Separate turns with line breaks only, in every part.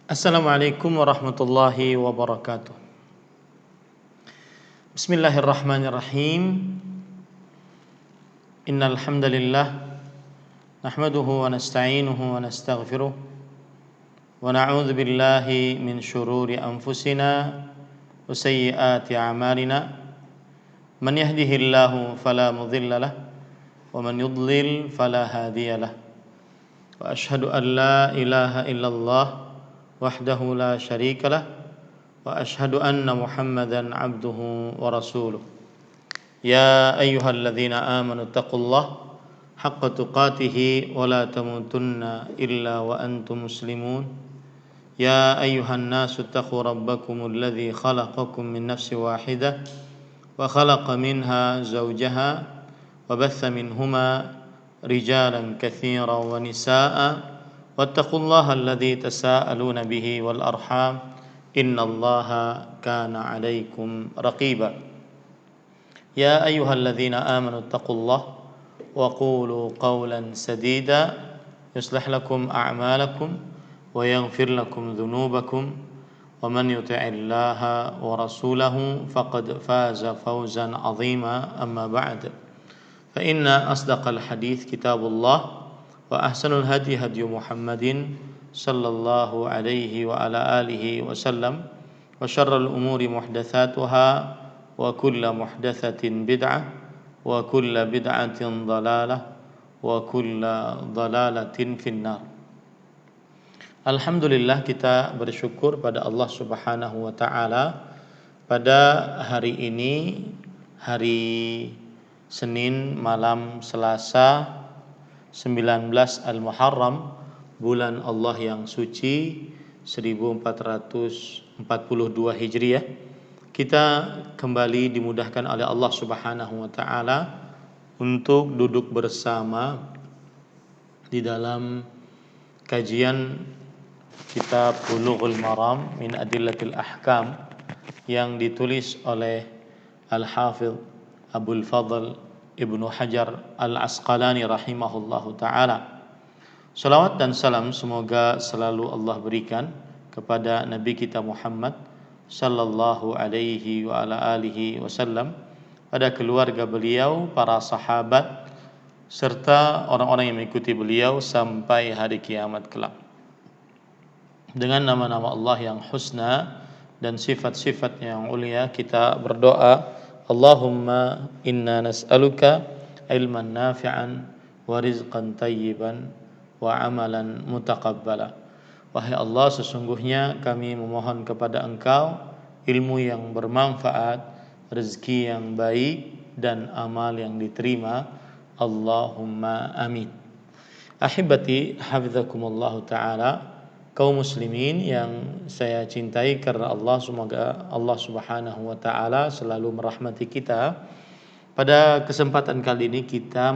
Assalamualaikum warahmatullahi wabarakatuh. Bismillahirrahmanirrahim. Innal hamdalillah nahmaduhu wa nasta'inuhu wa nastaghfiruh wa na'udzu billahi min shururi anfusina wa sayyiati a'malina. Man yahdihillahu fala mudilla lah wa man yudlil fala hadiyalah. Wa asyhadu an la ilaha illallah wahdahu la syarikalah wa asyhadu anna Muhammadan abduhu wa rasuluh. Ya ayyuhalladzina amanu taqullaha haqqa tuqatih wa la tamutunna illa wa antum muslimun. Ya ayyuhan nasu taqu rabbakumul ladzi khalaqakum min nafsin wahidah wa khalaqa minha zawjaha wa batha minhuma rijalan katsiran wa nisaa'a wattaqullaha alladzi tasaaluna bihi wal arham innallaha kana 'alaikum raqiba. Ya ayyuhalladzina amanu taqullaha wa qulu qawlan sadida yuslih lakum a'malakum wa yaghfir lakum dhunubakum wa man yuti'illaha wa rasulahu faqad faza fawzan 'azima. Amma ba'd. Fa inna asdaqal hadits kitabullah wa ahsanul hadi hadi Muhammadin sallallahu alaihi wa ala alihi wasallam wa syarrul umuri muhdatsatuha wa kullu muhdatsatin bid'ah wa kullu bid'atin dhalalah wa kullu dhalalatin finnar. Alhamdulillah, kita bersyukur pada Allah Subhanahu wa taala pada hari ini, hari Senin malam Selasa 19 Al-Muharram, bulan Allah yang suci 1442 Hijriah. Kita kembali dimudahkan oleh Allah Subhanahu wa taala untuk duduk bersama di dalam kajian kitab Bulughul Maram min Adillatil Ahkam yang ditulis oleh Al-Hafidz Abdul Fadl Ibnu Hajar Al-Asqalani rahimahullahu ta'ala. Salawat dan salam semoga selalu Allah berikan kepada Nabi kita Muhammad sallallahu alaihi wa ala alihi wasallam, pada keluarga beliau, para sahabat, serta orang-orang yang mengikuti beliau sampai hari kiamat kelak. Dengan nama-nama Allah yang husna dan sifat-sifat yang ulia, kita berdoa, Allahumma inna nas'aluka ilman nafi'an wa rizqan tayyiban wa amalan mutaqabbala. Wahai Allah, sesungguhnya kami memohon kepada Engkau ilmu yang bermanfaat, rezeki yang baik, dan amal yang diterima. Allahumma amin. Ahibati hafizakumullahu ta'ala, kaum muslimin yang saya cintai karena Allah, semoga Allah Subhanahu wa taala selalu merahmati kita. Pada kesempatan kali ini kita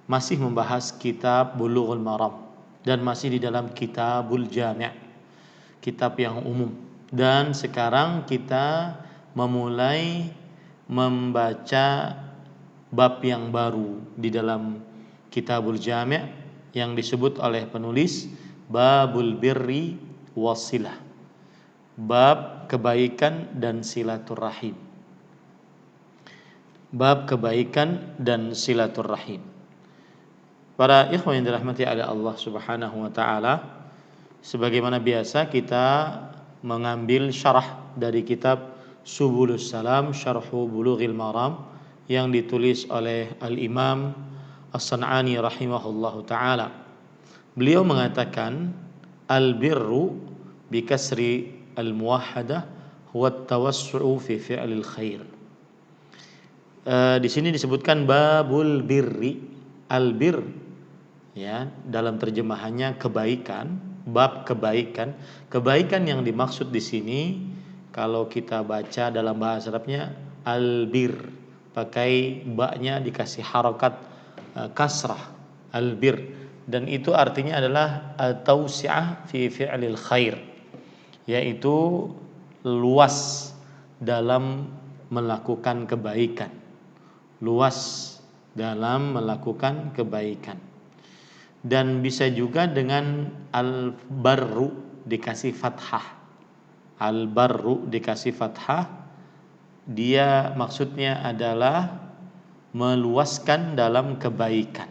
masih membahas kitab Bulughul Maram dan masih di dalam Kitabul Jami', kitab yang umum. Dan sekarang kita memulai membaca bab yang baru di dalam Kitabul Jami' yang disebut oleh penulis Babul Birri Wasilah, bab kebaikan dan silaturahim. Bab kebaikan dan silaturahim. Para ikhwan yang dirahmati oleh Allah Subhanahu wa taala, sebagaimana biasa kita mengambil syarah dari kitab Subulus Salam Syarhu Bulughil Maram yang ditulis oleh Al-Imam As-San'ani rahimahullahu taala. Beliau mengatakan al-birru bi kasri al-muwahhadah huwa at-tawassu'u fi fi'lil khair. Di sini disebutkan babul birri, al-bir, ya, dalam terjemahannya kebaikan, bab kebaikan. Kebaikan yang dimaksud di sini Kalau kita baca dalam bahasa Arabnya albir, pakai ba-nya dikasih harokat kasrah, albir, dan itu artinya adalah tausi'ah fi fi'lil khair, yaitu luas dalam melakukan kebaikan, luas dalam melakukan kebaikan. Dan bisa juga dengan al-barru dikasih fathah, al-barru dikasih fathah, dia maksudnya adalah meluaskan dalam kebaikan,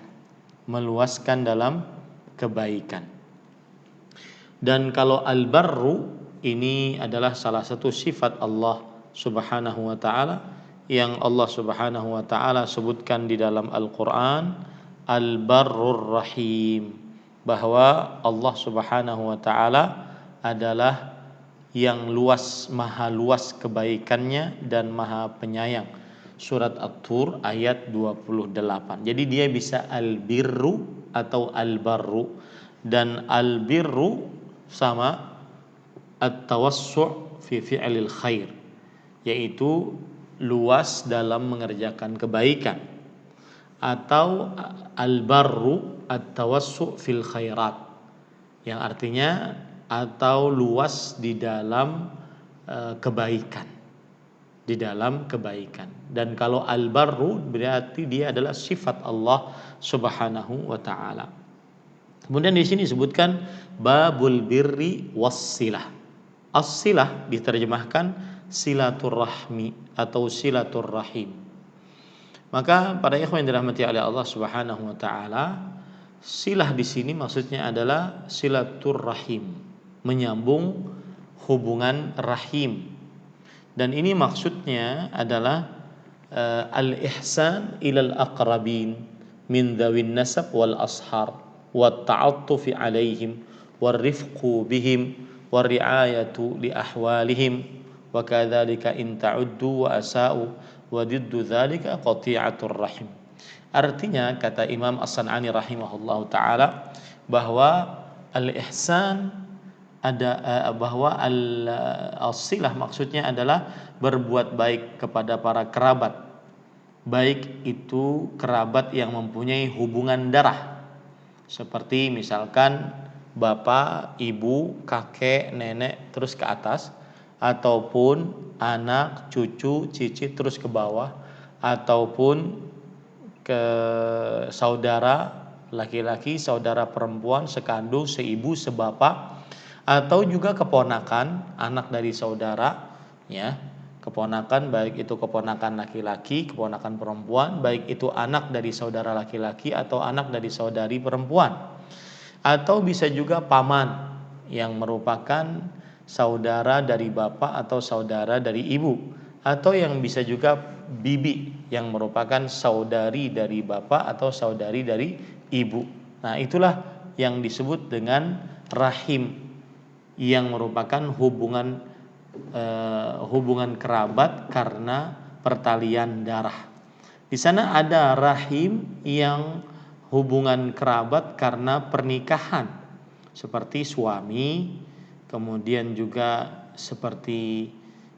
meluaskan dalam kebaikan. Dan kalau al-barru ini adalah salah satu sifat Allah Subhanahu wa taala yang Allah Subhanahu wa taala sebutkan di dalam Al-Qur'an, al-barrur rahim, bahwa Allah Subhanahu wa taala adalah yang luas, maha luas kebaikannya dan maha penyayang. Surat At-Tur ayat 28. Jadi dia bisa al-birru atau al-barru, dan al-birru sama at-tawassu' fi fi'lil khair, yaitu luas dalam mengerjakan kebaikan, atau al-barru at-tawassu' fil khairat, yang artinya atau luas di dalam kebaikan, di dalam kebaikan. Dan kalau al-barru berarti dia adalah sifat Allah Subhanahu wa taala. Kemudian di sini disebutkan babul birri wassilah. As-silah diterjemahkan silaturrahmi atau silaturrahim. Maka para ikhwan yang dirahmati oleh Allah Subhanahu wa taala, silah di sini maksudnya adalah silaturrahim, menyambung hubungan rahim. Dan ini maksudnya adalah al-ihsan ilal aqrabin min dzawin nasab wal ashar wa ta'attufi alaihim war rifqu bihim war riayatu li ahwalihim wa kadzalika in ta'uddu wa asa'u wa diddu dzalika qati'atur rahim. Artinya kata Imam As-San'ani rahimahullahu taala bahwa al-ihsan bahwa al-silah maksudnya adalah berbuat baik kepada para kerabat, baik itu kerabat yang mempunyai hubungan darah, seperti misalkan bapak, ibu, kakek, nenek terus ke atas, ataupun anak, cucu, cicit terus ke bawah, ataupun ke saudara laki-laki, saudara perempuan, sekandung, seibu, sebapak, atau juga keponakan, anak dari saudara, ya, keponakan, baik itu keponakan laki-laki, keponakan perempuan, baik itu anak dari saudara laki-laki atau anak dari saudari perempuan, atau bisa juga paman yang merupakan saudara dari bapak atau saudara dari ibu, atau yang bisa juga bibi yang merupakan saudari dari bapak atau saudari dari ibu. Nah, itulah yang disebut dengan rahim, yang merupakan hubungan kerabat karena pertalian darah. Di sana ada rahim yang hubungan kerabat karena pernikahan, seperti suami, kemudian juga seperti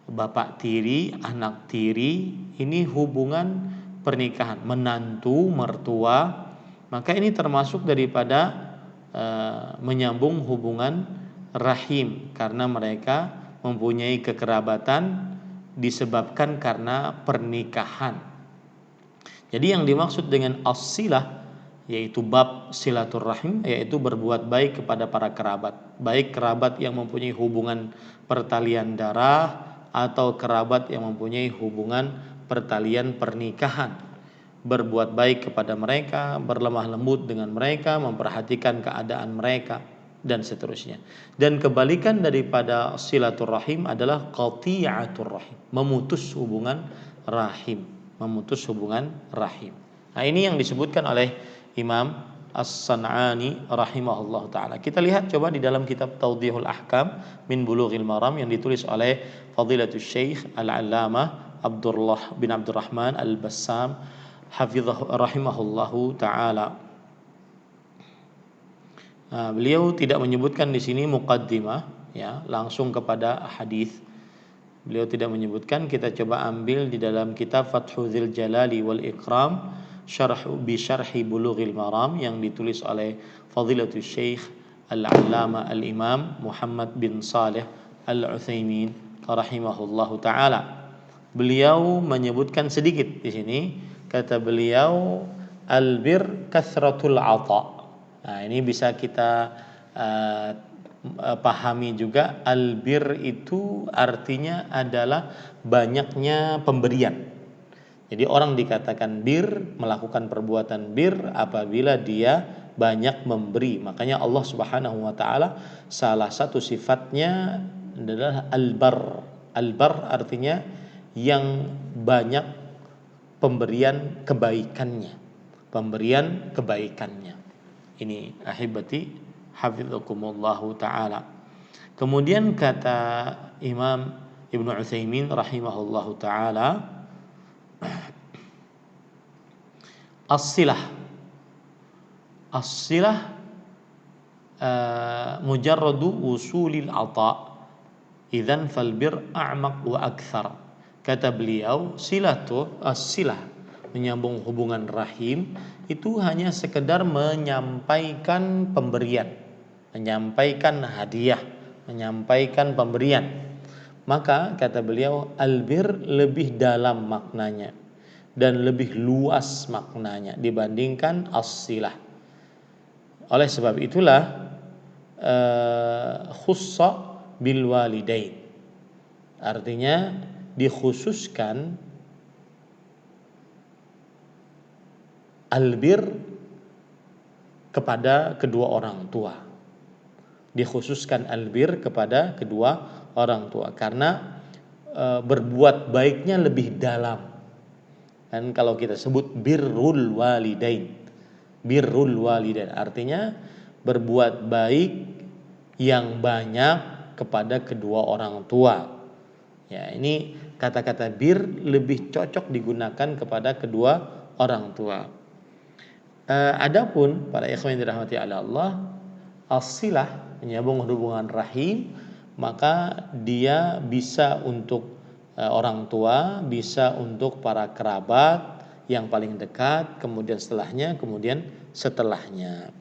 bapak tiri, anak tiri, ini hubungan pernikahan, menantu, mertua, maka ini termasuk daripada menyambung hubungan rahim karena mereka mempunyai kekerabatan disebabkan karena pernikahan. Jadi yang dimaksud dengan as-silah yaitu bab silaturrahim, yaitu berbuat baik kepada para kerabat, baik kerabat yang mempunyai hubungan pertalian darah atau kerabat yang mempunyai hubungan pertalian pernikahan. Berbuat baik kepada mereka, berlemah lembut dengan mereka, memperhatikan keadaan mereka, dan seterusnya. Dan kebalikan daripada silaturrahim adalah qati'atur rahim, memutus hubungan rahim, memutus hubungan rahim. Nah, ini yang disebutkan oleh Imam As-San'ani rahimahullah ta'ala. Kita lihat coba di dalam kitab Tawdihul Ahkam min Bulughil Maram yang ditulis oleh Fadilatul Syekh Al-Allamah Abdullah bin Abdurrahman Al-Bassam hafizah rahimahullahu ta'ala. Beliau tidak menyebutkan di sini muqaddimah, ya, langsung kepada hadis. Beliau tidak menyebutkan, kita coba ambil di dalam kitab Fathul Jalali wal Ikram syarhi Bulughil Maram yang ditulis oleh Fadilatul Syekh Al-Allama Al-Imam Muhammad bin Saleh Al-Utsaimin rahimahullahu taala. Beliau menyebutkan sedikit di sini, kata beliau albir kathratul ata. Nah, ini bisa kita pahami juga, albir itu artinya adalah banyaknya pemberian. Jadi orang dikatakan bir, melakukan perbuatan bir apabila dia banyak memberi. Makanya Allah Subhanahu wa taala salah satu sifatnya adalah albar. Albar artinya yang banyak pemberian kebaikannya. Pemberian kebaikannya. Ini ahibati hafizakumullahu taala. Kemudian kata Imam Ibnu Utsaimin rahimahullahu taala, as-silah mujarradu usulil ata, idzan fal bir a'maq wa akthar. Kata beliau, as-silah menyambung hubungan rahim itu hanya sekedar menyampaikan pemberian, menyampaikan hadiah, menyampaikan pemberian. Maka kata beliau, albir lebih dalam maknanya dan lebih luas maknanya dibandingkan as-silah. Oleh sebab itulah khussa bil walidain, artinya dikhususkan albir kepada kedua orang tua. Dikhususkan albir kepada kedua orang tua karena berbuat baiknya lebih dalam. Dan kalau kita sebut birrul walidain artinya berbuat baik yang banyak kepada kedua orang tua. Ya, ini kata-kata bir lebih cocok digunakan kepada kedua orang tua. Adapun para ikhwan yang dirahmati oleh Allah, as-silah menyambung hubungan rahim, maka dia bisa untuk orang tua, bisa untuk para kerabat yang paling dekat, kemudian setelahnya.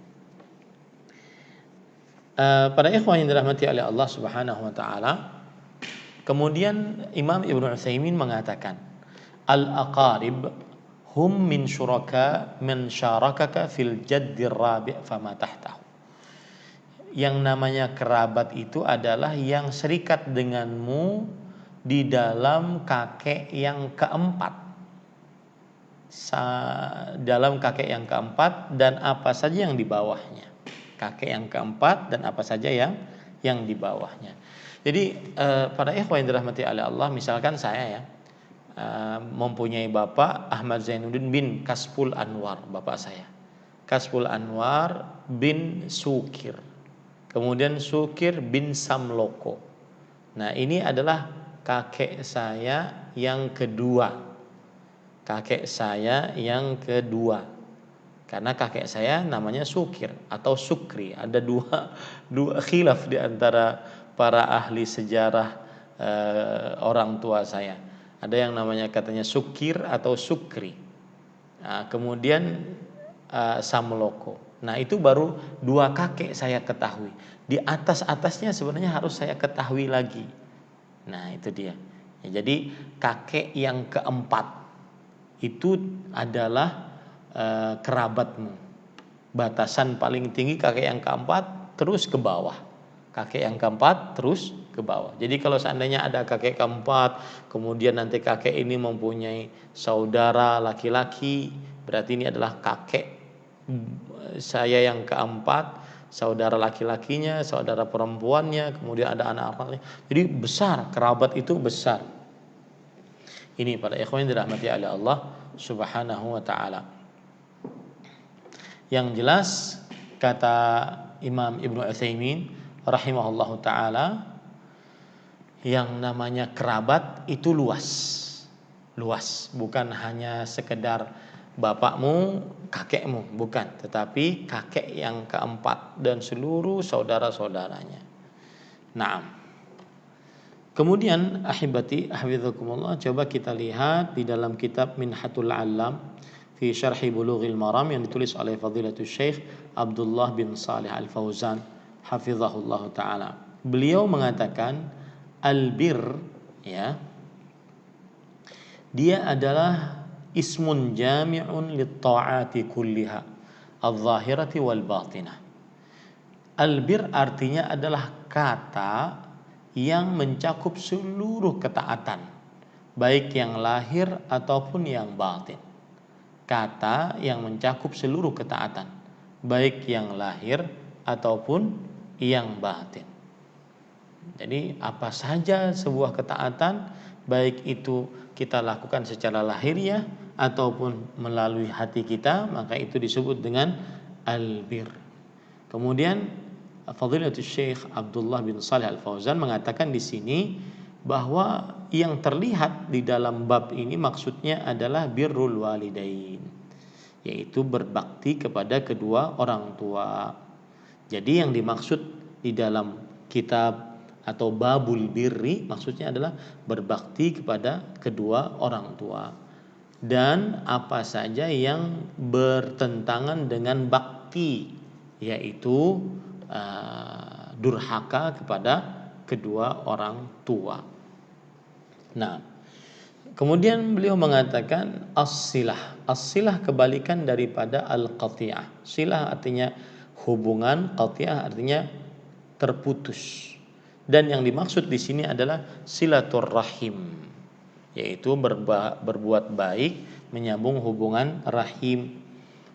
Para ikhwan yang dirahmati oleh Allah Subhanahu wa taala, kemudian Imam Ibnu Utsaimin mengatakan, al-aqarib hum min syuraka man syarakaka fil jaddir rabi' fama tahtahu. Yang namanya kerabat itu adalah yang serikat denganmu di dalam kakek yang keempat. Dalam kakek yang keempat dan apa saja yang di bawahnya. Kakek yang keempat dan apa saja yang di bawahnya. Jadi para ikhwan yang dirahmati oleh Allah, misalkan saya ya mempunyai bapak Ahmad Zainuddin bin Kasful Anwar, bapak saya Kasful Anwar bin Sukir, kemudian Sukir bin Samloko. Nah, ini adalah kakek saya yang kedua, karena kakek saya namanya Sukir atau Sukri. Ada dua khilaf di antara para ahli sejarah orang tua saya. Ada yang namanya katanya Sukir atau Sukri. Nah, kemudian Samloko. Nah, itu baru dua kakek saya ketahui. Di atasnya sebenarnya harus saya ketahui lagi. Nah, itu dia. Ya, jadi kakek yang keempat itu adalah kerabatmu. Batasan paling tinggi kakek yang keempat terus ke bawah. Kakek yang keempat terus ke bawah. Jadi kalau seandainya ada kakek keempat, kemudian nanti kakek ini mempunyai saudara laki-laki, berarti ini adalah kakek saya yang keempat, saudara laki-lakinya, saudara perempuannya, kemudian ada anak-anaknya. Jadi besar, kerabat itu besar. Ini para ikhwan yang dirahmati oleh Allah Subhanahu wa taala. Yang jelas kata Imam Ibnu Utsaimin rahimahullahu taala, yang namanya kerabat itu luas, bukan hanya sekedar bapakmu, kakekmu, bukan, tetapi kakek yang keempat dan seluruh saudara-saudaranya. Nah, Kemudian ahibati hafizakumullah, coba kita lihat di dalam kitab Minhatul Alam fi Syarhi Bulughil Maram yang ditulis oleh Fadilatul Syekh Abdullah bin Salih Al-Fauzan hafizahullah taala. Beliau mengatakan albir, ya, dia adalah ismun jami'un lit-ta'ati kulliha adh-dhahirati wal batinah. Albir artinya adalah kata yang mencakup seluruh ketaatan, baik yang lahir ataupun yang batin. Kata yang mencakup seluruh ketaatan, baik yang lahir ataupun yang batin. Jadi apa saja sebuah ketaatan, baik itu kita lakukan secara lahiriah ataupun melalui hati kita, maka itu disebut dengan albir. Kemudian Fadilatul Syekh Abdullah bin Salih Al-Fauzan mengatakan di sini bahwa yang terlihat di dalam bab ini maksudnya adalah birrul walidain, yaitu berbakti kepada kedua orang tua. Jadi yang dimaksud di dalam kitab atau babul birri maksudnya adalah berbakti kepada kedua orang tua dan apa saja yang bertentangan dengan bakti, yaitu durhaka kepada kedua orang tua. Nah, kemudian beliau mengatakan as-silah. As-silah kebalikan daripada al-qati'ah. Silah artinya hubungan, qati'ah artinya terputus. Dan yang dimaksud di sini adalah silaturrahim, yaitu berbuat baik, menyambung hubungan rahim,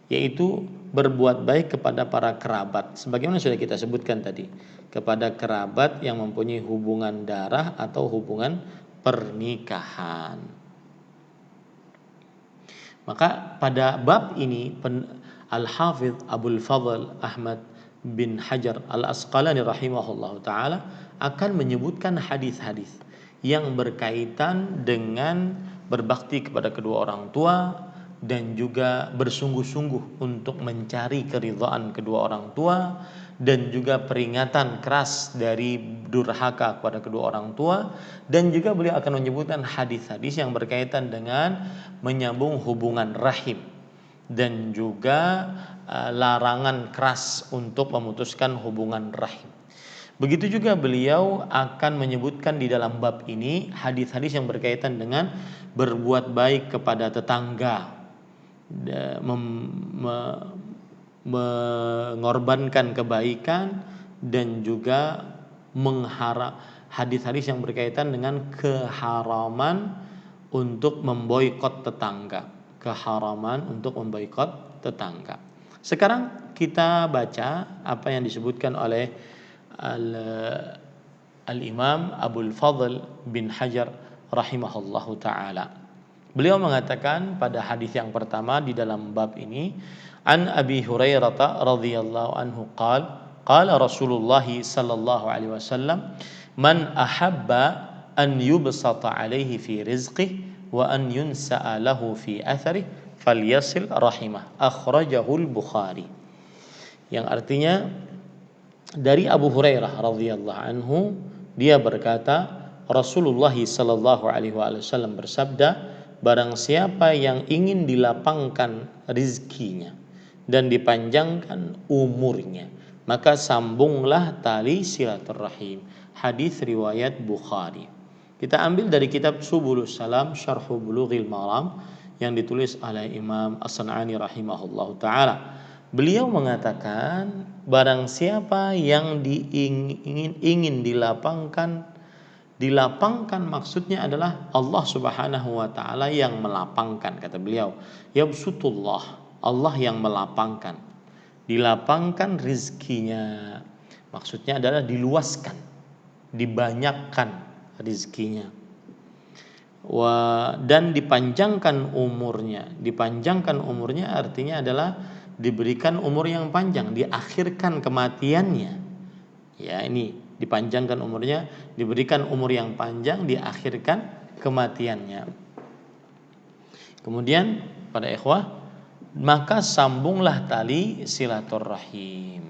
yaitu berbuat baik kepada para kerabat, sebagaimana sudah kita sebutkan tadi, kepada kerabat yang mempunyai hubungan darah atau hubungan pernikahan. Maka pada bab ini Al-Hafidh Abul Fadl Ahmad bin Hajar Al-Asqalani rahimahullahu taala akan menyebutkan hadis-hadis yang berkaitan dengan berbakti kepada kedua orang tua dan juga bersungguh-sungguh untuk mencari keridhaan kedua orang tua, dan juga peringatan keras dari durhaka kepada kedua orang tua, dan juga beliau akan menyebutkan hadis-hadis yang berkaitan dengan menyambung hubungan rahim dan juga larangan keras untuk memutuskan hubungan rahim. Begitu juga beliau akan menyebutkan di dalam bab ini hadis-hadis yang berkaitan dengan berbuat baik kepada tetangga, mengorbankan kebaikan, dan juga hadis-hadis yang berkaitan dengan keharaman untuk memboikot tetangga, keharaman untuk memboikot tetangga. Sekarang kita baca apa yang disebutkan oleh Al-Imam Abul Fadl bin Hajar rahimahullahu taala. Beliau mengatakan pada hadis yang pertama di dalam bab ini, an Abi Hurairah radhiyallahu anhu qala Rasulullah sallallahu alaihi wasallam, man ahabba an yubsata alaihi fi rizqihi wa an yunsa'a lahu fi atharihi falyasil rahimah, akhrajahu al-Bukhari. Yang artinya dari Abu Hurairah radhiyallahu anhu, dia berkata, Rasulullah sallallahu alaihi wasallam bersabda, barang siapa yang ingin dilapangkan rizkinya dan dipanjangkan umurnya, maka sambunglah tali silaturrahim. Hadis riwayat Bukhari. Kita ambil dari kitab Subulus Salam Syarhu Bulughil Maram yang ditulis oleh Imam As-San'ani rahimahullahu taala. Beliau mengatakan barang siapa yang ingin dilapangkan maksudnya adalah Allah Subhanahu wa taala yang melapangkan, kata beliau. Yabsutullah, Allah yang melapangkan. Dilapangkan rizkinya. Maksudnya adalah diluaskan, dibanyakkan rizkinya. Dan dipanjangkan umurnya. Dipanjangkan umurnya artinya adalah diberikan umur yang panjang, diakhirkan kematiannya. Ya, ini dipanjangkan umurnya, diberikan umur yang panjang, diakhirkan kematiannya. Kemudian pada ikhwah, maka sambunglah tali silaturrahim.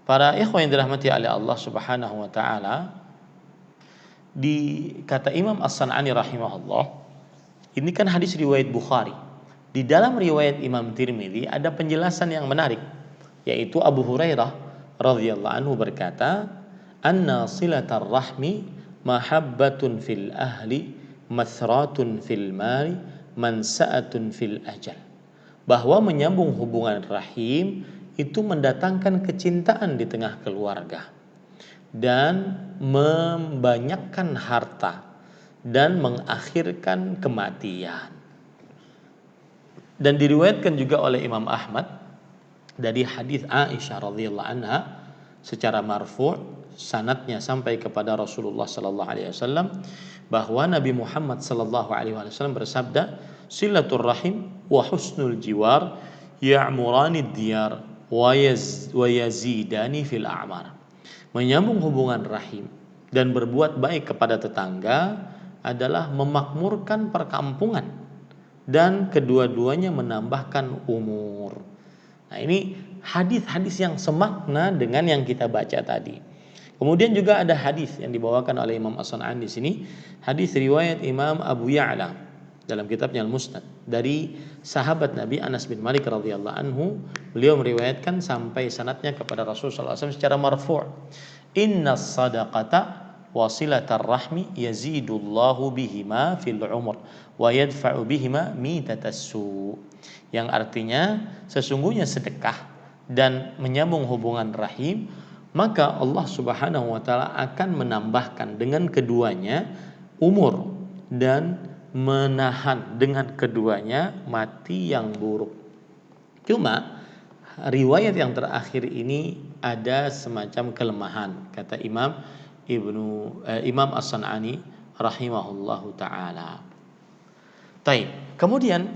Para ikhwah yang dirahmati oleh Allah Subhanahu wa taala, Kata Imam As-San'ani rahimahullah, ini kan hadis riwayat Bukhari. Di dalam riwayat Imam Tirmidzi ada penjelasan yang menarik, yaitu Abu Hurairah radhiyallahu anhu berkata, "Anna silatar rahmi mahabbatun fil ahli, mathratun fil mali, mansa'atun fil ajal." Bahwa menyambung hubungan rahim itu mendatangkan kecintaan di tengah keluarga dan membanyakkan harta dan mengakhirkan kematian. Dan diriwayatkan juga oleh Imam Ahmad dari hadis Aisyah radhiyallahu anha secara marfu', sanadnya sampai kepada Rasulullah sallallahu alaihi wasallam, bahwa Nabi Muhammad sallallahu alaihi wasallam bersabda, "Silatur rahim wa husnul jiwar ya'murani diyar wa yazidani fil a'mar." Menyambung hubungan rahim dan berbuat baik kepada tetangga adalah memakmurkan perkampungan dan kedua-duanya menambahkan umur. Nah, ini hadis-hadis yang semakna dengan yang kita baca tadi. Kemudian juga ada hadis yang dibawakan oleh Imam As-San'ani di sini, hadis riwayat Imam Abu Ya'la dalam kitabnya Al-Musnad dari sahabat Nabi Anas bin Malik radhiyallahu anhu. Beliau meriwayatkan sampai sanadnya kepada Rasulullah SAW secara marfu', "Inna sadaqata wasilatar rahmi yazidullahu bihima fil umur wa yadfa'u bihima mitatassu." Yang artinya, sesungguhnya sedekah dan menyambung hubungan rahim, maka Allah Subhanahu wa taala akan menambahkan dengan keduanya umur dan menahan dengan keduanya mati yang buruk. Cuma riwayat yang terakhir ini ada semacam kelemahan, kata Imam As-San'ani rahimahullahu taala. Taib. Kemudian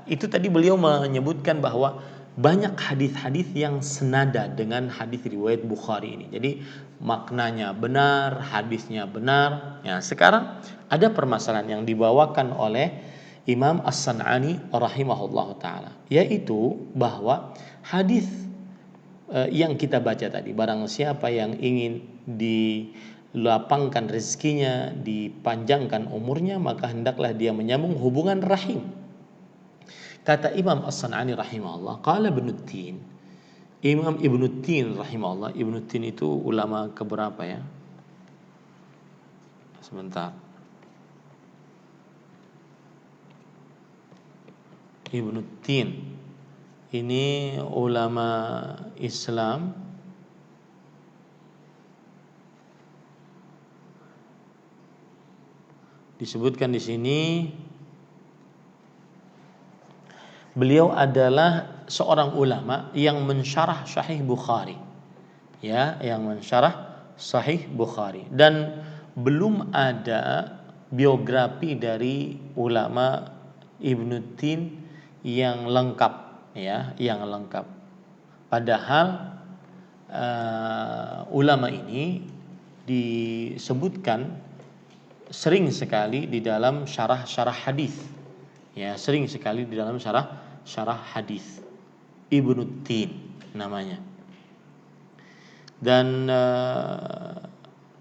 itu tadi beliau menyebutkan bahwa banyak hadis-hadis yang senada dengan hadis riwayat Bukhari ini. Jadi maknanya benar, hadisnya benar. Ya, sekarang ada permasalahan yang dibawakan oleh Imam As-San'ani rahimahullah ta'ala, yaitu bahwa hadis yang kita baca tadi, barang siapa yang ingin dilapangkan rezekinya, dipanjangkan umurnya, maka hendaklah dia menyambung hubungan rahim. Kata Imam As-San'ani rahimahullah, qala Ibnu Tin, Imam Ibnu Tin rahimahullah. Ibnu Tin itu ulama keberapa ya? Sebentar. Ibnu Tin ini ulama Islam disebutkan di sini. Beliau adalah seorang ulama yang mensyarah Sahih Bukhari, ya, yang mensyarah Sahih Bukhari, dan belum ada biografi dari ulama Ibnu Tin yang lengkap, ya, yang lengkap. Padahal ulama ini disebutkan sering sekali di dalam syarah hadis, ya, sering sekali di dalam syarah hadis. Ibnu Tin namanya. Dan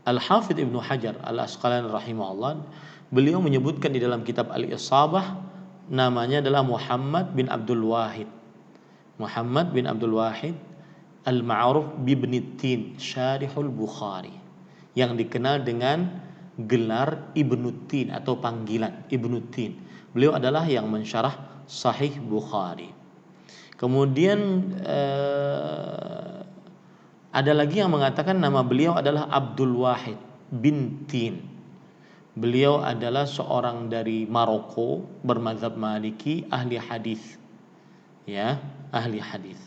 Al-Hafidz Ibnu Hajar Al-Asqalani rahimahullah, beliau menyebutkan di dalam kitab Al-Isabah, namanya adalah Muhammad bin Abdul Wahid. Muhammad bin Abdul Wahid Al-Ma'ruf bibni Tin Syarihul Bukhari, yang dikenal dengan gelar Ibnu Tin atau panggilan Ibnu Tin. Beliau adalah yang mensyarah Sahih Bukhari. Kemudian ada lagi yang mengatakan nama beliau adalah Abdul Wahid bin Tin. Beliau adalah seorang dari Maroko, bermadzhab Maliki, ahli hadis. Ya, ahli hadis.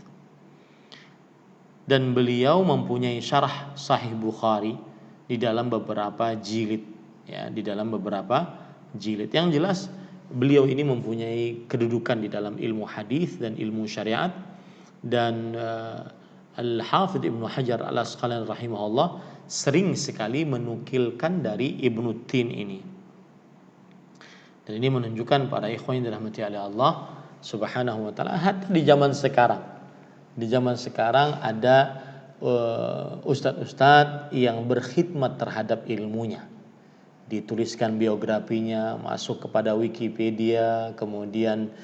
Dan beliau mempunyai syarah Sahih Bukhari di dalam beberapa jilid, ya, di dalam beberapa jilid. Yang jelas beliau ini mempunyai kedudukan di dalam ilmu hadis dan ilmu syariat. Dan Al-Hafidz Ibnu Hajar Al-Asqalani rahimahullah sering sekali menukilkan dari Ibnu Tin ini. Dan ini menunjukkan para ikhwan yang dirahmati oleh Allah Subhanahu wa taala, hatta di zaman sekarang. Di zaman sekarang ada ustadz-ustadz yang berkhidmat terhadap ilmunya. Dituliskan biografinya, masuk kepada Wikipedia, kemudian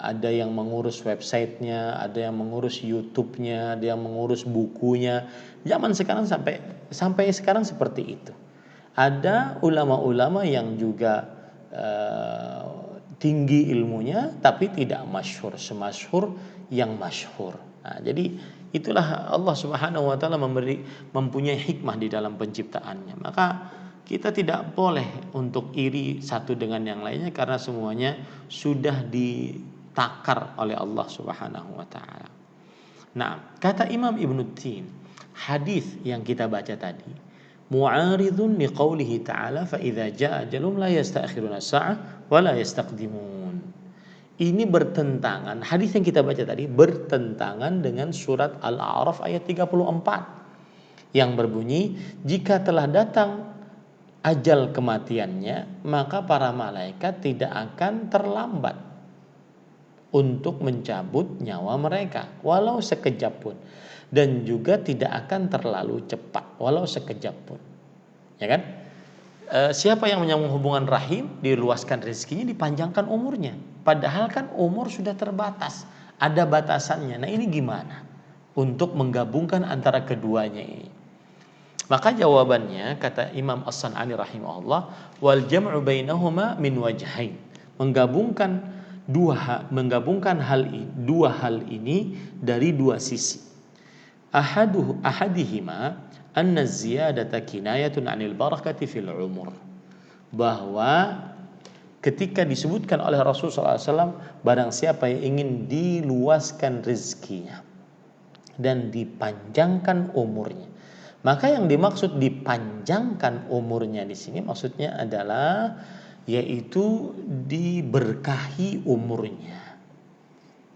ada yang mengurus websitenya, ada yang mengurus YouTube-nya, ada yang mengurus bukunya. Zaman sekarang sampai sekarang seperti itu. Ada ulama-ulama yang juga tinggi ilmunya, tapi tidak masyhur semasyhur yang masyhur. Nah, jadi itulah Allah Subhanahu wa taala mempunyai hikmah di dalam penciptaannya. Maka kita tidak boleh untuk iri satu dengan yang lainnya karena semuanya sudah ditakar oleh Allah Subhanahu wa taala. Nah, kata Imam Ibnu Tin, hadis yang kita baca tadi, mu'aridun liqaulihi ta'ala fa idza jaa ajalum la yasta'khiruna sa'ah wa la yastaqdimun. Ini bertentangan, hadis yang kita baca tadi bertentangan dengan surat Al-A'raf ayat 34 yang berbunyi, jika telah datang ajal kematiannya, maka para malaikat tidak akan terlambat untuk mencabut nyawa mereka walau sekejap pun, dan juga tidak akan terlalu cepat walau sekejap pun. Ya kan? Siapa yang menyambung hubungan rahim, diluaskan rezekinya, dipanjangkan umurnya. Padahal kan umur sudah terbatas, ada batasannya. Nah, ini gimana untuk menggabungkan antara keduanya ini? Maka jawabannya, kata Imam As-San'ani rahimahullah, wal jam'u bainahuma min wajhain. Menggabungkan dua hal ini dari dua sisi. Ahadihima anna ziyadata kinayatun 'anil barakati fil umur. Bahwa ketika disebutkan oleh Rasulullah SAW, barang siapa yang ingin diluaskan rezekinya dan dipanjangkan umurnya, maka yang dimaksud dipanjangkan umurnya di sini maksudnya adalah yaitu diberkahi umurnya.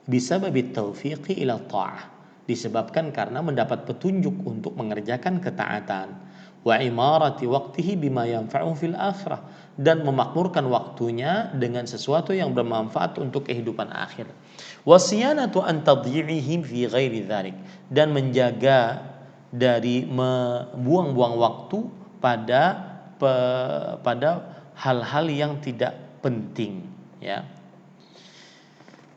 Bisababi taufiqi ila ta'ah, disebabkan karena mendapat petunjuk untuk mengerjakan ketaatan. Wa imarati waqtihi bima yanfa'uhu fil akhirah, dan memakmurkan waktunya dengan sesuatu yang bermanfaat untuk kehidupan akhir. Wasiyanatu an tadyi'ihim fi ghairi dzalik, dan menjaga dari membuang-buang waktu pada hal-hal yang tidak penting, ya.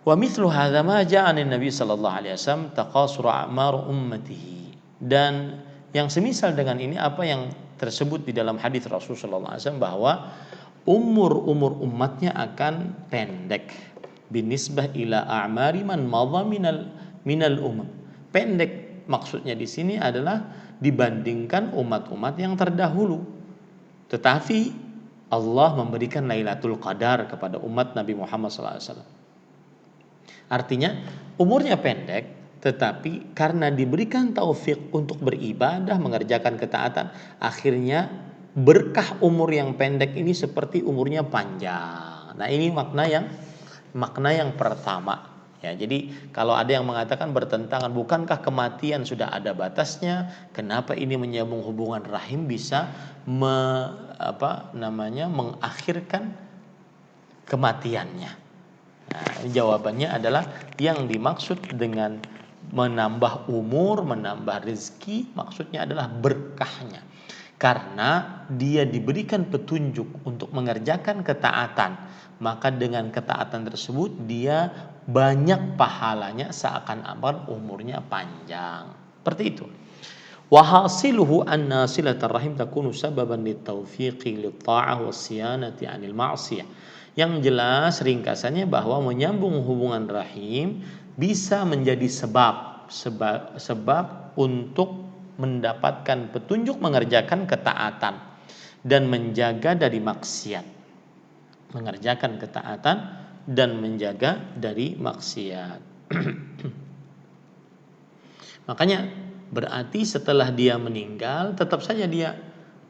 Wa mithlu hadza ma ja'a an Nabi sallallahu alaihi wasallam taqasur a'mar ummatihi, dan yang semisal dengan ini apa yang tersebut di dalam hadis Rasul sallallahu alaihi wasallam bahwa umur umatnya akan pendek binisbah ila a'mari man madha minal umam. Pendek maksudnya di sini adalah dibandingkan umat-umat yang terdahulu. Tetapi Allah memberikan Lailatul Qadar kepada umat Nabi Muhammad SAW. Artinya umurnya pendek, tetapi karena diberikan taufik untuk beribadah, mengerjakan ketaatan, akhirnya berkah umur yang pendek ini seperti umurnya panjang. Nah, ini makna yang pertama. Ya, jadi kalau ada yang mengatakan bertentangan, bukankah kematian sudah ada batasnya? Kenapa ini menyambung hubungan rahim bisa mengakhirkan kematiannya? Nah, jawabannya adalah yang dimaksud dengan menambah umur, menambah rezeki, maksudnya adalah berkahnya. Karena dia diberikan petunjuk untuk mengerjakan ketaatan, maka dengan ketaatan tersebut dia banyak pahalanya, seakan-akan umurnya panjang. Seperti itu. Wa hasiluhu anna silatar rahim takunu sababan litaufiqi lit-ta'ah was-siyanati 'anil ma'siyah. Yang jelas ringkasannya bahwa menyambung hubungan rahim bisa menjadi sebab untuk mendapatkan petunjuk mengerjakan ketaatan dan menjaga dari maksiat. Mengerjakan ketaatan dan menjaga dari maksiat. Makanya berarti setelah dia meninggal tetap saja dia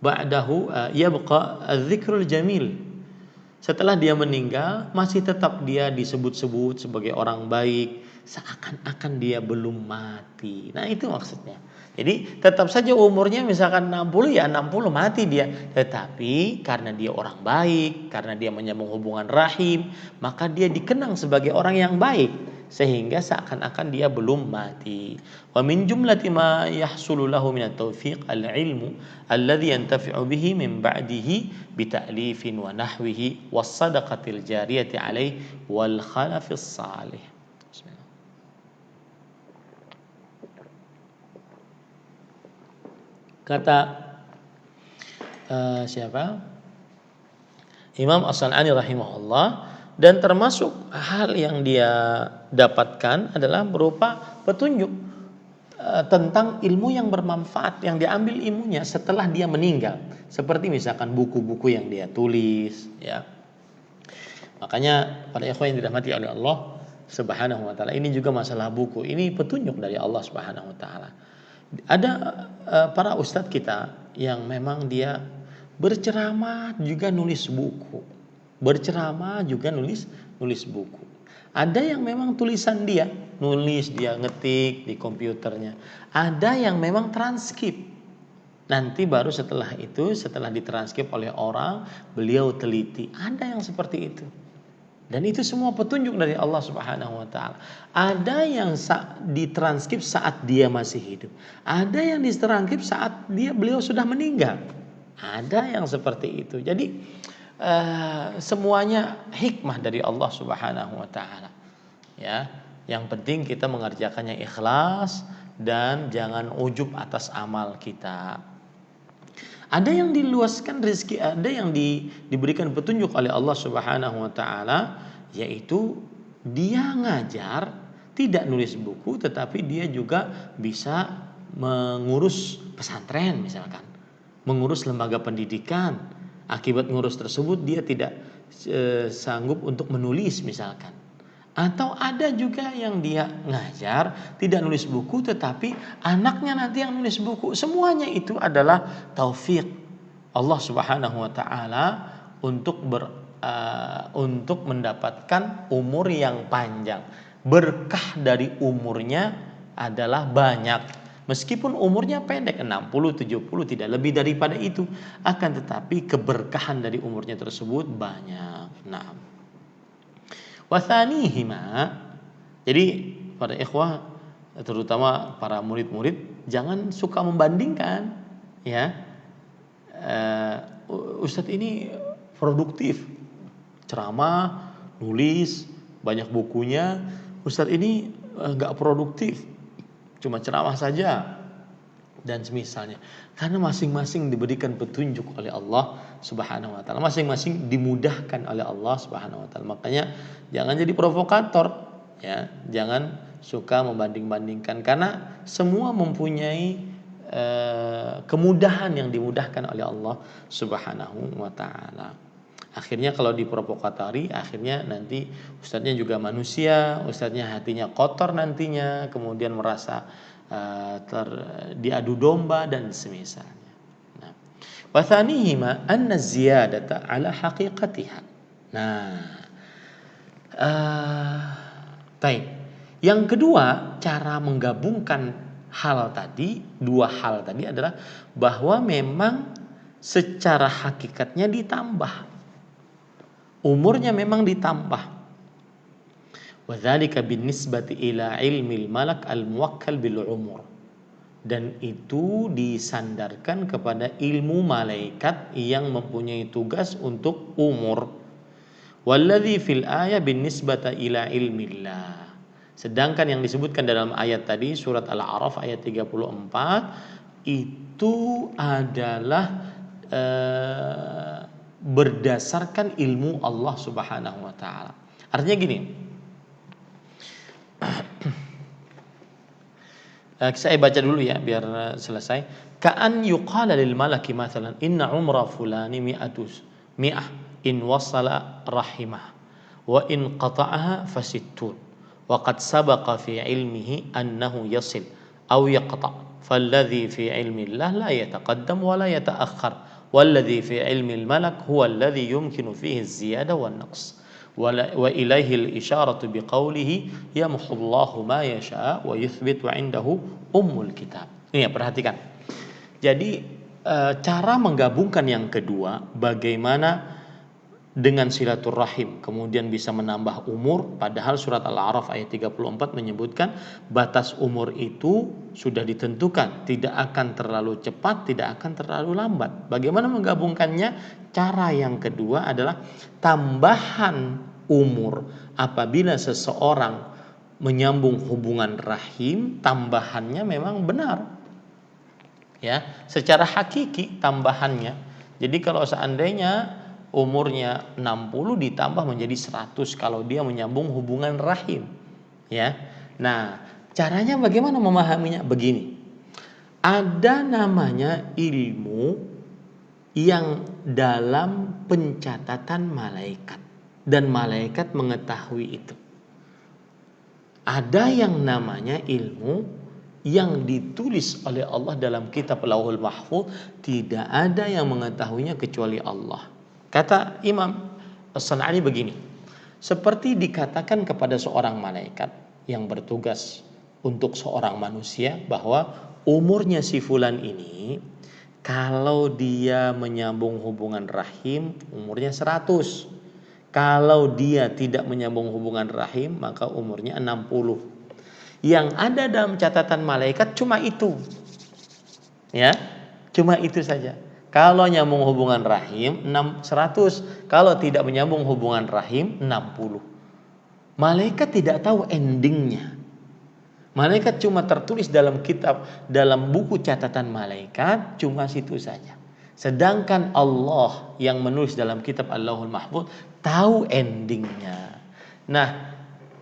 ba'dahu yabqa adz-dzikrul jamil. Setelah dia meninggal masih tetap dia disebut-sebut sebagai orang baik, seakan-akan dia belum mati. Nah, itu maksudnya. Jadi tetap saja umurnya misalkan 60, ya 60 mati dia. Tetapi karena dia orang baik, karena dia menyambung hubungan rahim, maka dia dikenang sebagai orang yang baik. sehingga seakan-akan dia belum mati. Wa min jumlati ma yahsulu lahu min at-tawfiq al-ilmu alladhi yantafi'u bihi min ba'dihi bi ta'lifin wa nahwihi was sadaqatil jariyati alaihi wal khalafis salih. Bismillah. Kata siapa? Imam As-San'ani rahimahullah, dan termasuk hal yang dia dapatkan adalah berupa petunjuk tentang ilmu yang bermanfaat yang diambil ilmunya setelah dia meninggal, seperti misalkan buku-buku yang dia tulis, ya. Makanya para ikhwan yang dirahmati oleh Allah Subhanahu wa taala, ini juga masalah buku, ini petunjuk dari Allah Subhanahu wa taala. Ada para ustadz kita yang memang dia berceramah juga nulis buku. Berceramah juga nulis buku. Ada yang memang tulisan dia, nulis, dia ngetik di komputernya. Ada yang memang transkrip. Nanti baru setelah itu, setelah ditranskrip oleh orang, beliau teliti. Ada yang seperti itu. Dan itu semua petunjuk dari Allah Subhanahu wa taala. Ada yang ditranskrip saat dia masih hidup. Ada yang ditranskrip saat beliau sudah meninggal. Ada yang seperti itu. Jadi semuanya hikmah dari Allah Subhanahu wa taala. Ya, yang penting kita mengerjakannya ikhlas dan jangan ujub atas amal kita. Ada yang diluaskan rezeki, ada yang diberikan petunjuk oleh Allah Subhanahu wa taala, yaitu dia ngajar, tidak nulis buku tetapi dia juga bisa mengurus pesantren misalkan, mengurus lembaga pendidikan. Akibat ngurus tersebut dia tidak sanggup untuk menulis misalkan. Atau ada juga yang dia ngajar, tidak nulis buku tetapi anaknya nanti yang nulis buku. Semuanya itu adalah taufik Allah Subhanahu wa taala untuk mendapatkan umur yang panjang. Berkah dari umurnya adalah banyak. Meskipun umurnya pendek 60, 70 tidak lebih daripada itu, akan tetapi keberkahan dari umurnya tersebut banyak. Nah, wathanihima. Jadi para ikhwah, terutama para murid-murid, jangan suka membandingkan, ya. Ustadz ini produktif, ceramah, nulis, banyak bukunya. Ustadz ini enggak produktif, cuma ceramah saja dan semisalnya. Karena masing-masing diberikan petunjuk oleh Allah Subhanahu wa taala, masing-masing dimudahkan oleh Allah Subhanahu wa taala. Makanya jangan jadi provokator, ya. Jangan suka membanding-bandingkan karena semua mempunyai kemudahan yang dimudahkan oleh Allah Subhanahu wa taala. Akhirnya kalau diprovokatori, akhirnya nanti ustadznya juga manusia, ustadznya hatinya kotor nantinya, kemudian merasa diadu domba dan semisalnya. Nah, wa thanihima anna ziyadata ala haqiqatiha. Nah, baik. Yang kedua, cara menggabungkan dua hal tadi adalah bahwa memang secara hakikatnya ditambah. Umurnya memang ditambah. Wadzalika binisbati ila ilmil malak al-muwakkal bil umur. Dan itu disandarkan kepada ilmu malaikat yang mempunyai tugas untuk umur. Walladzi fil ayat binisbata ila ilmillah. Sedangkan yang disebutkan dalam ayat tadi surat Al-A'raf ayat 34 itu adalah berdasarkan ilmu Allah Subhanahu wa taala. Artinya gini. Saya baca dulu ya biar selesai. Ka'an yuqala lil malaki mathalan inna umra fulani mi'ah in wasala rahimah wa in qata'aha fasittun wa qad sabaqa fi ilmihi annahu yasil aw yaqta' falladhi fi ilmi Allah la yataqaddam wa la yata'akhkhar والذي في علم الملك هو الذي يمكن فيه الزيادة والنقص وإليه الإشارة بقوله يمحو الله ما يشاء ويثبت وعنده أم الكتاب. Ini ya, perhatikan. Jadi cara menggabungkan yang kedua, bagaimana dengan silaturahim, kemudian bisa menambah umur, padahal surat Al-A'raf ayat 34 menyebutkan batas umur itu sudah ditentukan, tidak akan terlalu cepat, tidak akan terlalu lambat. Bagaimana menggabungkannya? Cara yang kedua adalah tambahan umur. Apabila seseorang menyambung hubungan rahim, tambahannya memang benar, ya, secara hakiki tambahannya. Jadi kalau seandainya umurnya 60 ditambah menjadi 100 kalau dia menyambung hubungan rahim, ya. Nah, caranya bagaimana memahaminya? Begini. Ada namanya ilmu yang dalam pencatatan malaikat dan malaikat mengetahui itu. Ada yang namanya ilmu yang ditulis oleh Allah dalam kitab Lauhul Mahfuz, tidak ada yang mengetahuinya kecuali Allah. Kata Imam As-San'ani begini, seperti dikatakan kepada seorang malaikat yang bertugas untuk seorang manusia bahwa umurnya si fulan ini, kalau dia menyambung hubungan rahim umurnya 100. Kalau dia tidak menyambung hubungan rahim maka umurnya 60. Yang ada dalam catatan malaikat cuma itu. Ya, cuma itu saja. Kalau nyambung hubungan rahim 100, kalau tidak menyambung hubungan rahim 60. Malaikat tidak tahu endingnya. Malaikat cuma tertulis dalam kitab, dalam buku catatan malaikat cuma situ saja. Sedangkan Allah yang menulis dalam kitab Allahul Mahfuz tahu endingnya. Nah,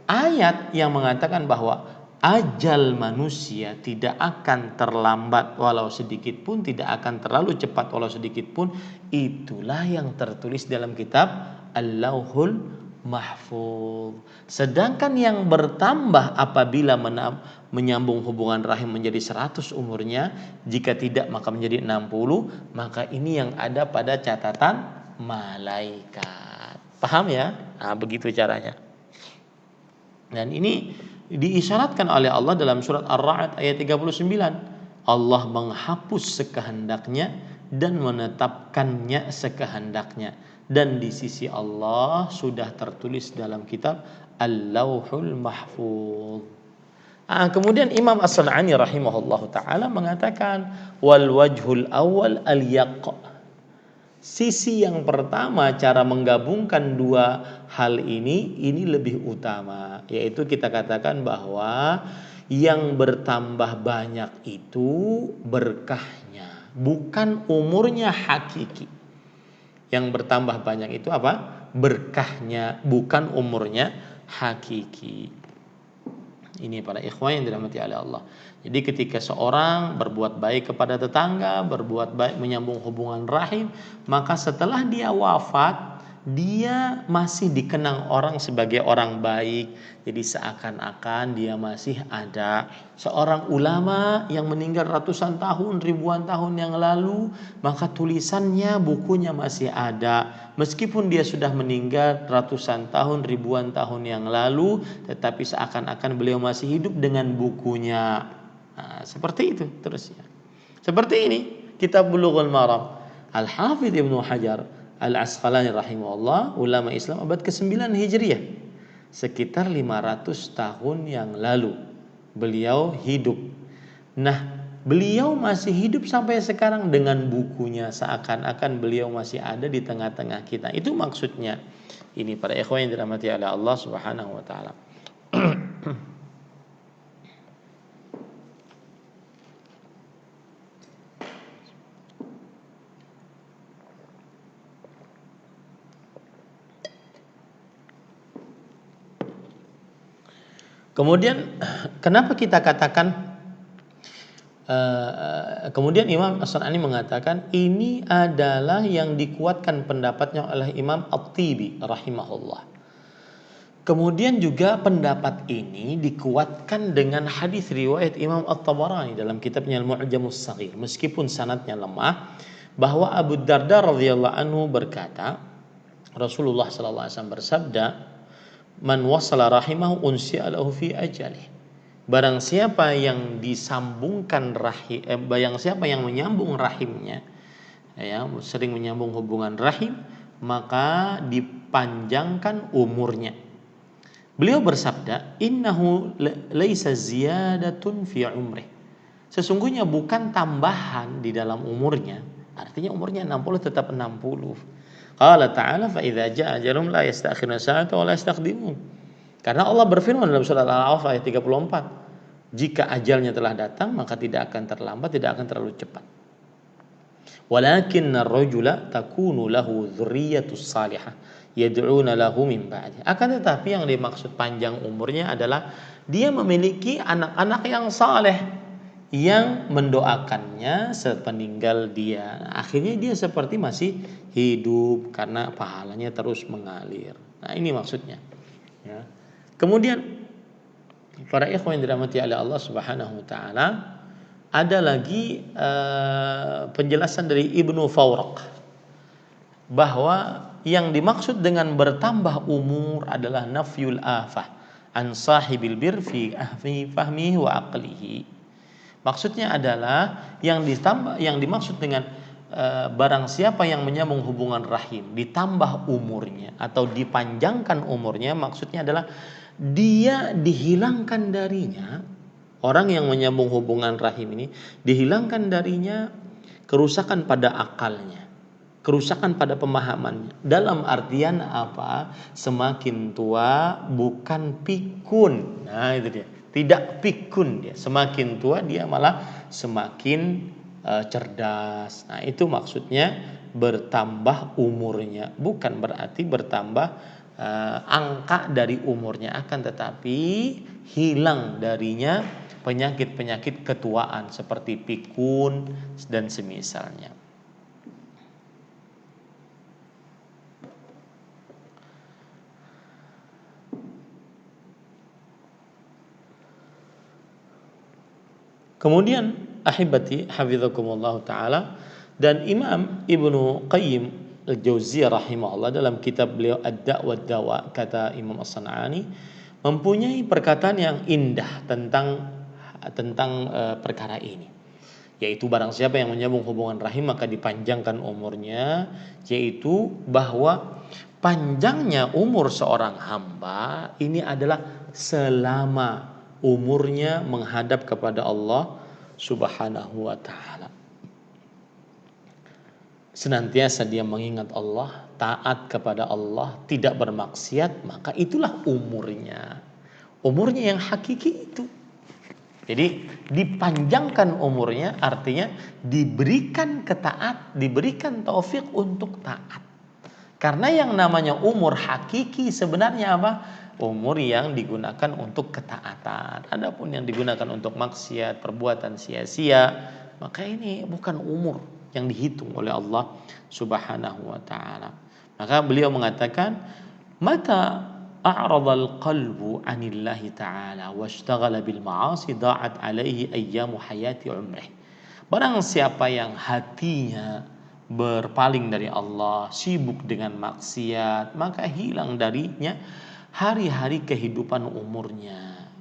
ayat yang mengatakan bahwa ajal manusia tidak akan terlambat walau sedikit pun, tidak akan terlalu cepat walau sedikit pun, itulah yang tertulis dalam kitab Al-Lauhul Mahfuz. Sedangkan yang bertambah apabila menyambung hubungan rahim menjadi 100 umurnya, jika tidak maka menjadi 60, maka ini yang ada pada catatan malaikat. Paham ya? Nah, begitu caranya. Dan ini diisyaratkan oleh Allah dalam surat Ar-Ra'd ayat 39. Allah menghapus sekehendaknya dan menetapkannya sekehendaknya, dan di sisi Allah sudah tertulis dalam kitab Al-Lauhul Mahfuz. Kemudian Imam As-San'ani rahimahullahu taala mengatakan wal wajhul awal al-yaq. Sisi yang pertama, cara menggabungkan dua hal ini lebih utama, yaitu kita katakan bahwa yang bertambah banyak itu berkahnya, bukan umurnya hakiki. Yang bertambah banyak itu apa? Berkahnya, bukan umurnya hakiki. Ini para ikhwan yang dirahmati oleh Allah. Jadi ketika seorang berbuat baik kepada tetangga, berbuat baik menyambung hubungan rahim, maka setelah dia wafat, dia masih dikenang orang sebagai orang baik. Jadi seakan-akan dia masih ada. Seorang ulama yang meninggal ratusan tahun, ribuan tahun yang lalu, maka tulisannya, bukunya masih ada. Meskipun dia sudah meninggal ratusan tahun, ribuan tahun yang lalu, tetapi seakan-akan beliau masih hidup dengan bukunya. Nah, seperti itu terusnya. Seperti ini kitab Bulughul Maram, Al-Hafidz Ibnu Hajar Al-Asqalani rahimahullah, ulama Islam abad ke-9 Hijriah, sekitar 500 tahun yang lalu beliau hidup. Nah, beliau masih hidup sampai sekarang dengan bukunya, seakan-akan beliau masih ada di tengah-tengah kita. Itu maksudnya. Ini para ikhwan yang dirahmati oleh Allah Subhanahu wa taala. Kemudian kenapa kita katakan kemudian Imam As-San'ani mengatakan ini adalah yang dikuatkan pendapatnya oleh Imam At-Tibi rahimahullah. Kemudian juga pendapat ini dikuatkan dengan hadis riwayat Imam At-Tabarani dalam kitabnya Al-Mu'jamus Shaghir, meskipun sanadnya lemah, bahwa Abu Darda radhiyallahu anhu berkata, Rasulullah sallallahu alaihi wasallam bersabda, man wasala rahimahu unsi'a lahu fi ajalih. Barang siapa yang disambungkan rahim, barang siapa yang menyambung rahimnya, ya, sering menyambung hubungan rahim, maka dipanjangkan umurnya. Beliau bersabda, innahu laisa ziyadatun fi umrih. Sesungguhnya bukan tambahan di dalam umurnya. Artinya umurnya 60 tetap 60. Qala ta'ala fa idza jaa ajalum la yastakhiruna sa'atan wa la yastaqdimun. Karena Allah berfirman dalam surah Al-A'raf ayat 34, jika ajalnya telah datang maka tidak akan terlambat, tidak akan terlalu cepat. Walakinnar rajula takunu lahu dzurriyyatus salihah yad'una lahu min ba'di. Akan tetapi yang dimaksud panjang umurnya adalah dia memiliki anak-anak yang saleh yang mendoakannya sepeninggal dia. Akhirnya dia seperti masih hidup karena pahalanya terus mengalir. Nah, ini maksudnya. Ya. Kemudian para ikhwan yang dirahmati oleh Allah Subhanahu wa taala, ada lagi penjelasan dari Ibnu Fawraq bahwa yang dimaksud dengan bertambah umur adalah nafyul afah an sahibil bir fi fahmihi wa aqlihi. Maksudnya adalah yang dimaksud dengan barang siapa yang menyambung hubungan rahim ditambah umurnya atau dipanjangkan umurnya, maksudnya adalah dia dihilangkan darinya, orang yang menyambung hubungan rahim ini dihilangkan darinya kerusakan pada akalnya, kerusakan pada pemahamannya. Dalam artian apa? Semakin tua bukan pikun. Nah, itu dia. Tidak pikun dia. Semakin tua dia malah semakin cerdas. Nah, itu maksudnya bertambah umurnya. Bukan berarti bertambah angka dari umurnya, akan tetapi hilang darinya penyakit-penyakit ketuaan seperti pikun dan semisalnya. Kemudian ahibati hafizakumullah taala, dan Imam Ibnu Qayyim Al-Jauziyah rahimahullah dalam kitab beliau Ad-Da' wa Dawa, kata Imam As-San'ani, mempunyai perkataan yang indah tentang perkara ini, yaitu barang siapa yang menyambung hubungan rahim maka dipanjangkan umurnya, yaitu bahwa panjangnya umur seorang hamba ini adalah selama umurnya menghadap kepada Allah Subhanahu wa taala. Senantiasa dia mengingat Allah, taat kepada Allah, tidak bermaksiat, maka itulah umurnya. Umurnya yang hakiki itu. Jadi dipanjangkan umurnya artinya diberikan diberikan taufik untuk taat. Karena yang namanya umur hakiki sebenarnya apa? Umur yang digunakan untuk ketaatan. Adapun yang digunakan untuk maksiat, perbuatan sia-sia, maka ini bukan umur yang dihitung oleh Allah Subhanahu wa taala. Maka beliau mengatakan, mata a'radal qalbu 'anillahi ta'ala washtaghala bil ma'asi da'at 'alaihi ayyamu hayati umrih. Barang siapa yang hatinya berpaling dari Allah, sibuk dengan maksiat, maka hilang darinya hari-hari kehidupan umurnya.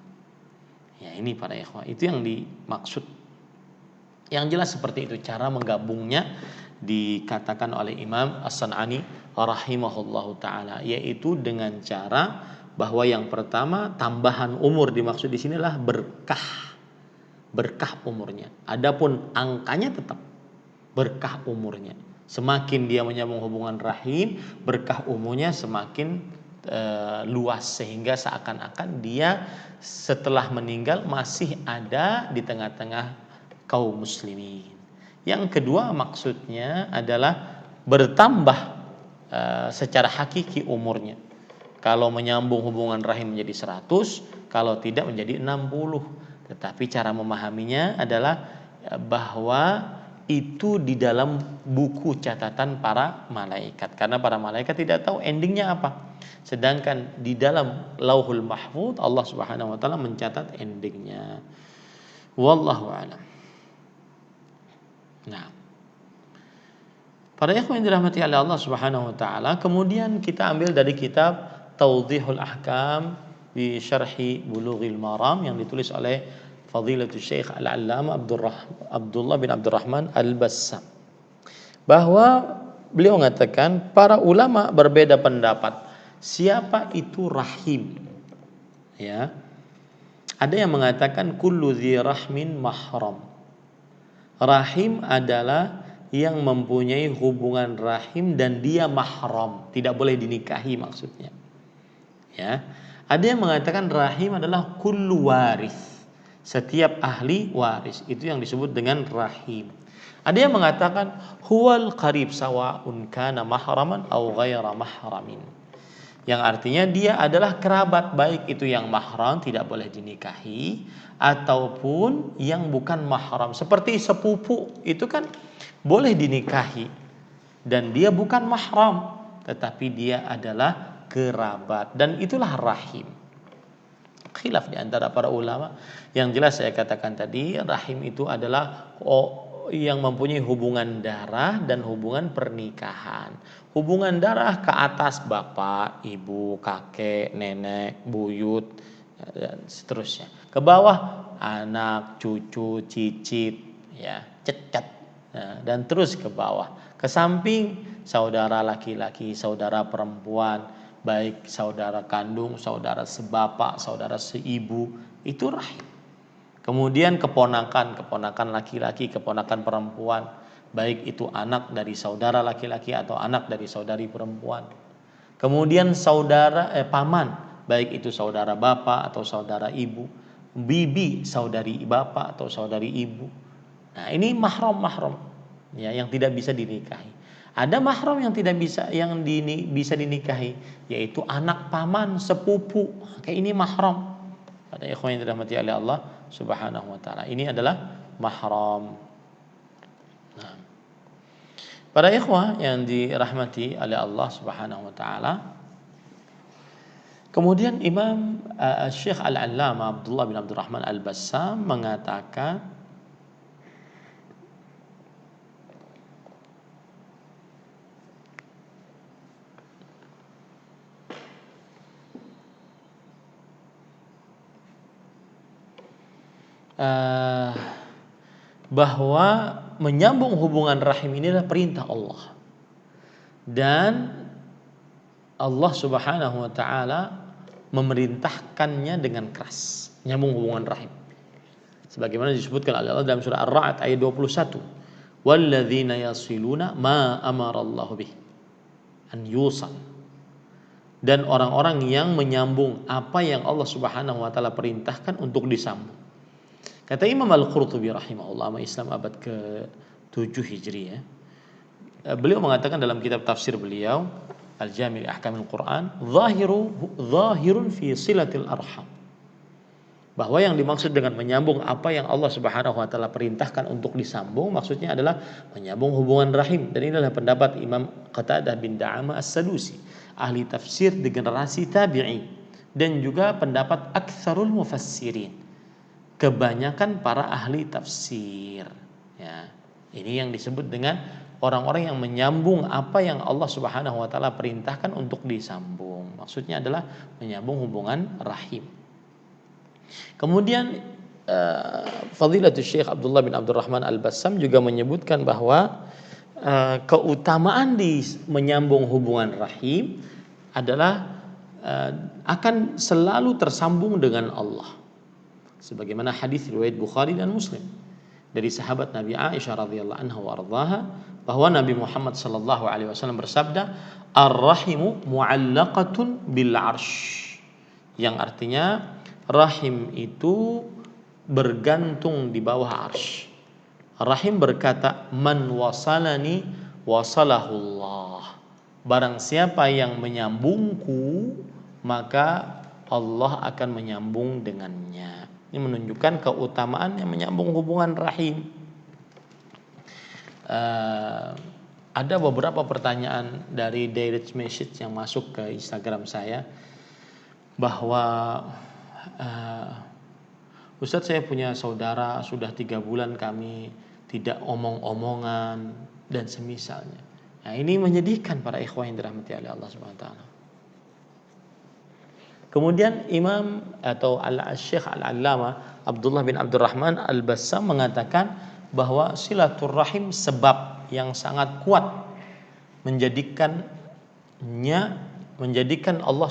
Ya, ini para ikhwah, itu yang dimaksud. Yang jelas seperti itu cara menggabungnya, dikatakan oleh Imam As-San'ani rahimahullahu taala, yaitu dengan cara bahwa yang pertama tambahan umur dimaksud di sinilah berkah umurnya. Adapun angkanya tetap berkah umurnya. Semakin dia menyambung hubungan rahim, berkah umurnya semakin luas, sehingga seakan-akan dia setelah meninggal masih ada di tengah-tengah kaum muslimin. Yang kedua maksudnya adalah bertambah secara hakiki umurnya. Kalau menyambung hubungan rahim menjadi 100, kalau tidak menjadi 60. Tetapi cara memahaminya adalah bahwa itu di dalam buku catatan para malaikat, karena para malaikat tidak tahu endingnya apa. Sedangkan di dalam Lauhul Mahfuz Allah Subhanahu wa taala mencatat endingnya. Wallahu a'lam. Nah, para ikhwan yang dirahmati oleh Allah Subhanahu wa taala, kemudian kita ambil dari kitab Tawdihul Ahkam di Syarhi Bulughil Maram yang ditulis oleh Fadilatul Syekh Al-Allamah Abdullah bin Abdurrahman Al-Bassam, bahwa beliau mengatakan para ulama berbeda pendapat siapa itu rahim. Ya. Ada yang mengatakan kullu dzi rahmin mahram. Rahim adalah yang mempunyai hubungan rahim dan dia mahram, tidak boleh dinikahi maksudnya. Ya. Ada yang mengatakan rahim adalah kullu waris. Setiap ahli waris, itu yang disebut dengan rahim. Ada yang mengatakan huwal qarib sawa'un kana mahraman aw ghaira mahramin. Yang artinya dia adalah kerabat, baik itu yang mahram tidak boleh dinikahi ataupun yang bukan mahram. Seperti sepupu itu kan boleh dinikahi dan dia bukan mahram tetapi dia adalah kerabat dan itulah rahim. Khilaf di antara para ulama. Yang jelas saya katakan tadi rahim itu adalah yang mempunyai hubungan darah dan hubungan pernikahan. Hubungan darah ke atas bapak, ibu, kakek, nenek, buyut dan seterusnya. Ke bawah anak, cucu, cicit, ya, cecat, dan terus ke bawah. Ke samping saudara laki-laki, saudara perempuan, baik saudara kandung, saudara sebapak, saudara seibu, itu rahim. Kemudian keponakan laki-laki, keponakan perempuan, baik itu anak dari saudara laki-laki atau anak dari saudari perempuan. Kemudian paman, baik itu saudara bapak atau saudara ibu, bibi saudari bapak atau saudari ibu. Nah, ini mahram ya, yang tidak bisa dinikahi. Ada mahram yang tidak bisa bisa dinikahi, yaitu anak paman, sepupu. Kayak ini mahram. Pada ikhwan yang dirahmati oleh Allah Subhanahu wa taala. Ini adalah mahram. Nah, para ikhwah yang dirahmati oleh Allah Subhanahu wa taala. Kemudian Imam Syekh Al-Allamah Abdullah bin Abdurrahman Al-Bassam mengatakan bahwa menyambung hubungan rahim ini adalah perintah Allah dan Allah Subhanahu wa taala memerintahkannya dengan keras, menyambung hubungan rahim sebagaimana disebutkan oleh Allah dalam surah Ar-Ra'd ayat 21, walladzina yasiluna ma amarallahu bih an yusal, dan orang-orang yang menyambung apa yang Allah Subhanahu wa taala perintahkan untuk disambung. Kata Imam Al-Qurtubi rahimahullah, Islam abad ke-7 Hijriah, beliau mengatakan dalam kitab tafsir beliau Al-Jami' li Ahkamil Quran, zahirun fi silatil arham, bahwa yang dimaksud dengan menyambung apa yang Allah Subhanahu wa taala perintahkan untuk disambung maksudnya adalah menyambung hubungan rahim. Dan inilah pendapat Imam Qatadah bin Da'amah As-Sadusi, ahli tafsir di generasi tabi'i, dan juga pendapat aktsarul mufassirin, kebanyakan para ahli tafsir. Ya, ini yang disebut dengan orang-orang yang menyambung apa yang Allah Subhanahu wa taala perintahkan untuk disambung. Maksudnya adalah menyambung hubungan rahim. Kemudian Fadilatul Syekh Abdullah bin Abdurrahman Al-Bassam juga menyebutkan bahwa keutamaan di menyambung hubungan rahim adalah akan selalu tersambung dengan Allah. Sebagaimana hadis riwayat Bukhari dan Muslim dari sahabat Nabi Aisyah radhiyallahu anha wa ardhaha, bahwa Nabi Muhammad sallallahu alaihi wasallam bersabda, "Ar-rahimu mu'allaqatun bil 'arsy." Yang artinya rahim itu bergantung di bawah arsy. Rahim berkata, "Man wasalani wasalahullah." Barang siapa yang menyambungku, maka Allah akan menyambung dengannya. Ini menunjukkan keutamaan yang menyambung hubungan rahim. Ada beberapa pertanyaan dari direct message yang masuk ke Instagram saya, bahwa Ustadz, saya punya saudara sudah 3 bulan kami tidak omong-omongan dan semisalnya. Nah, ini menyedihkan para ikhwan yang dirahmati oleh Allah Subhanahu wa taala. Kemudian Imam atau Al-Syekh Al-Allamah Abdullah bin Abdurrahman Al-Bassam mengatakan bahwa silaturrahim sebab yang sangat kuat menjadikan Allah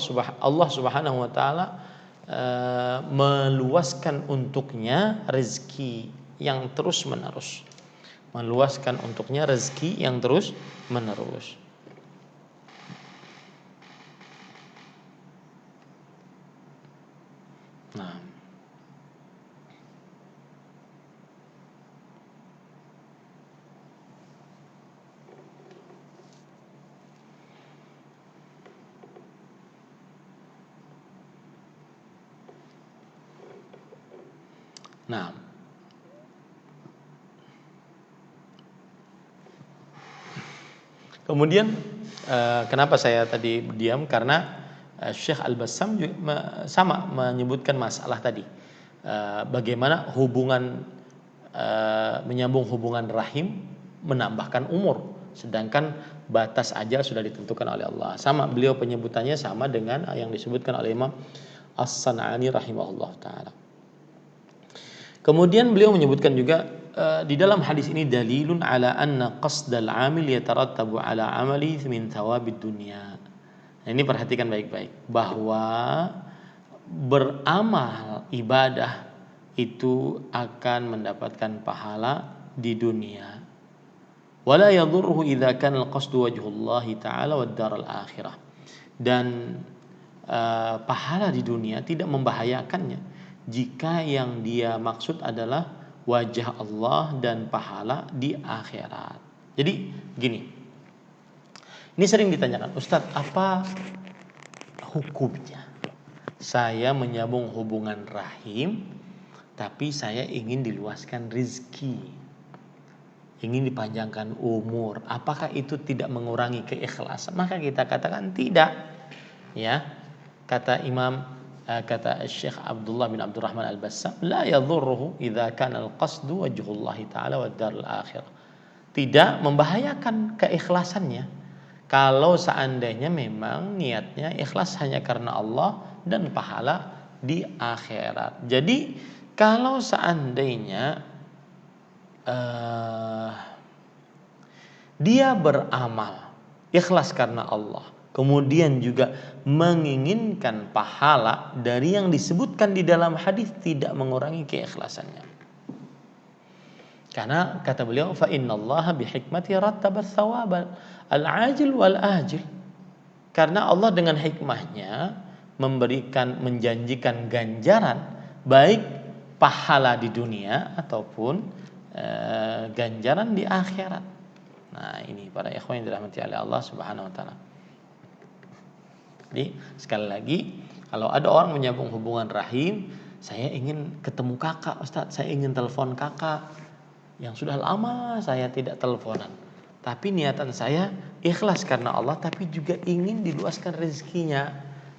Subhanahu wa taala meluaskan untuknya rezeki yang terus menerus. Meluaskan untuknya rezeki yang terus menerus. Nah, nah, kemudian kenapa saya tadi diam, karena Syekh Al-Bassam sama menyebutkan masalah tadi, bagaimana menyambung hubungan rahim menambahkan umur, sedangkan batas ajal sudah ditentukan oleh Allah. Sama, beliau penyebutannya sama dengan yang disebutkan oleh Imam As-San'ani rahimahullah taala. Kemudian beliau menyebutkan juga di dalam hadis ini dalilun ala anna qasdal amil yatarattabu ala amali min thawabid dunya. Nah, ini perhatikan baik-baik, bahwa beramal ibadah itu akan mendapatkan pahala di dunia. Wala yadhurruhu idza kana al-qasdu wajhullahi ta'ala wad daral akhirah. Dan pahala di dunia tidak membahayakannya jika yang dia maksud adalah wajah Allah dan pahala di akhirat. Jadi gini, ini sering ditanyakan, Ustadz, apa hukumnya saya menyambung hubungan rahim tapi saya ingin diluaskan rezeki, ingin dipanjangkan umur, apakah itu tidak mengurangi keikhlasan? Maka kita katakan tidak. Ya, kata Syekh Abdullah bin Abdurrahman Al-Bassam, la yadhurruhu idza kana al-qasdu wajhullahi ta'ala wad darul akhirah. Tidak membahayakan keikhlasannya kalau seandainya memang niatnya ikhlas hanya karena Allah dan pahala di akhirat. Jadi kalau seandainya dia beramal ikhlas karena Allah, kemudian juga menginginkan pahala dari yang disebutkan di dalam hadis, tidak mengurangi keikhlasannya. Karena kata beliau, fa innallaha bihikmati rattaba tsawab al-ajil wal ajil. Karena Allah dengan hikmahnya menjanjikan ganjaran baik pahala di dunia ataupun ganjaran di akhirat. Nah, ini para ikhwan yang dirahmati oleh Allah Subhanahu wa taala. Jadi sekali lagi, kalau ada orang menyambung hubungan rahim, saya ingin ketemu kakak, Ustadz, saya ingin telepon kakak yang sudah lama saya tidak teleponan, tapi niatan saya ikhlas karena Allah, tapi juga ingin diluaskan rezekinya.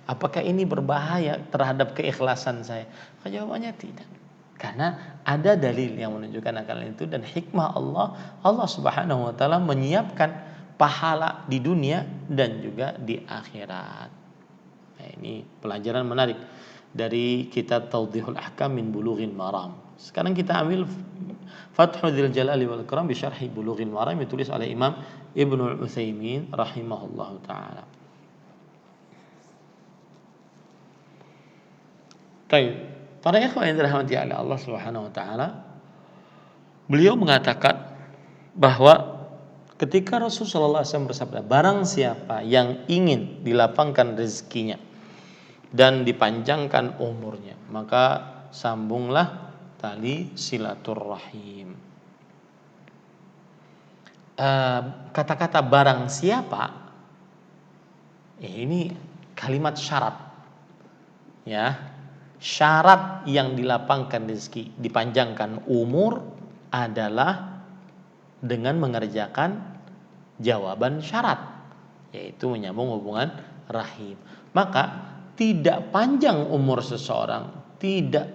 Apakah ini berbahaya terhadap keikhlasan saya? Jawabannya tidak. Karena ada dalil yang menunjukkan akan itu, dan hikmah Allah Subhanahu wa taala menyiapkan pahala di dunia dan juga di akhirat. Nah, ini pelajaran menarik dari kitab Tawdihul Ahkam min Bulughil Maram. Sekarang kita ambil Fathul Jalali wal Ikram bi Syarhi Bulughil Maram, ditulis oleh Imam Ibnu Utsaimin rahimahullahu taala. Baik. Para ikhwan yang dirahmati oleh Allah Subhanahu wa taala, beliau mengatakan bahwa ketika Rasulullah SAW bersabda, barang siapa yang ingin dilapangkan rezekinya dan dipanjangkan umurnya, maka sambunglah tali silaturrahim. Kata-kata barang siapa ini kalimat syarat, ya. Syarat yang dilapangkan rezeki, dipanjangkan umur adalah dengan mengerjakan jawaban syarat, yaitu menyambung hubungan rahim. Maka tidak panjang umur seseorang, tidak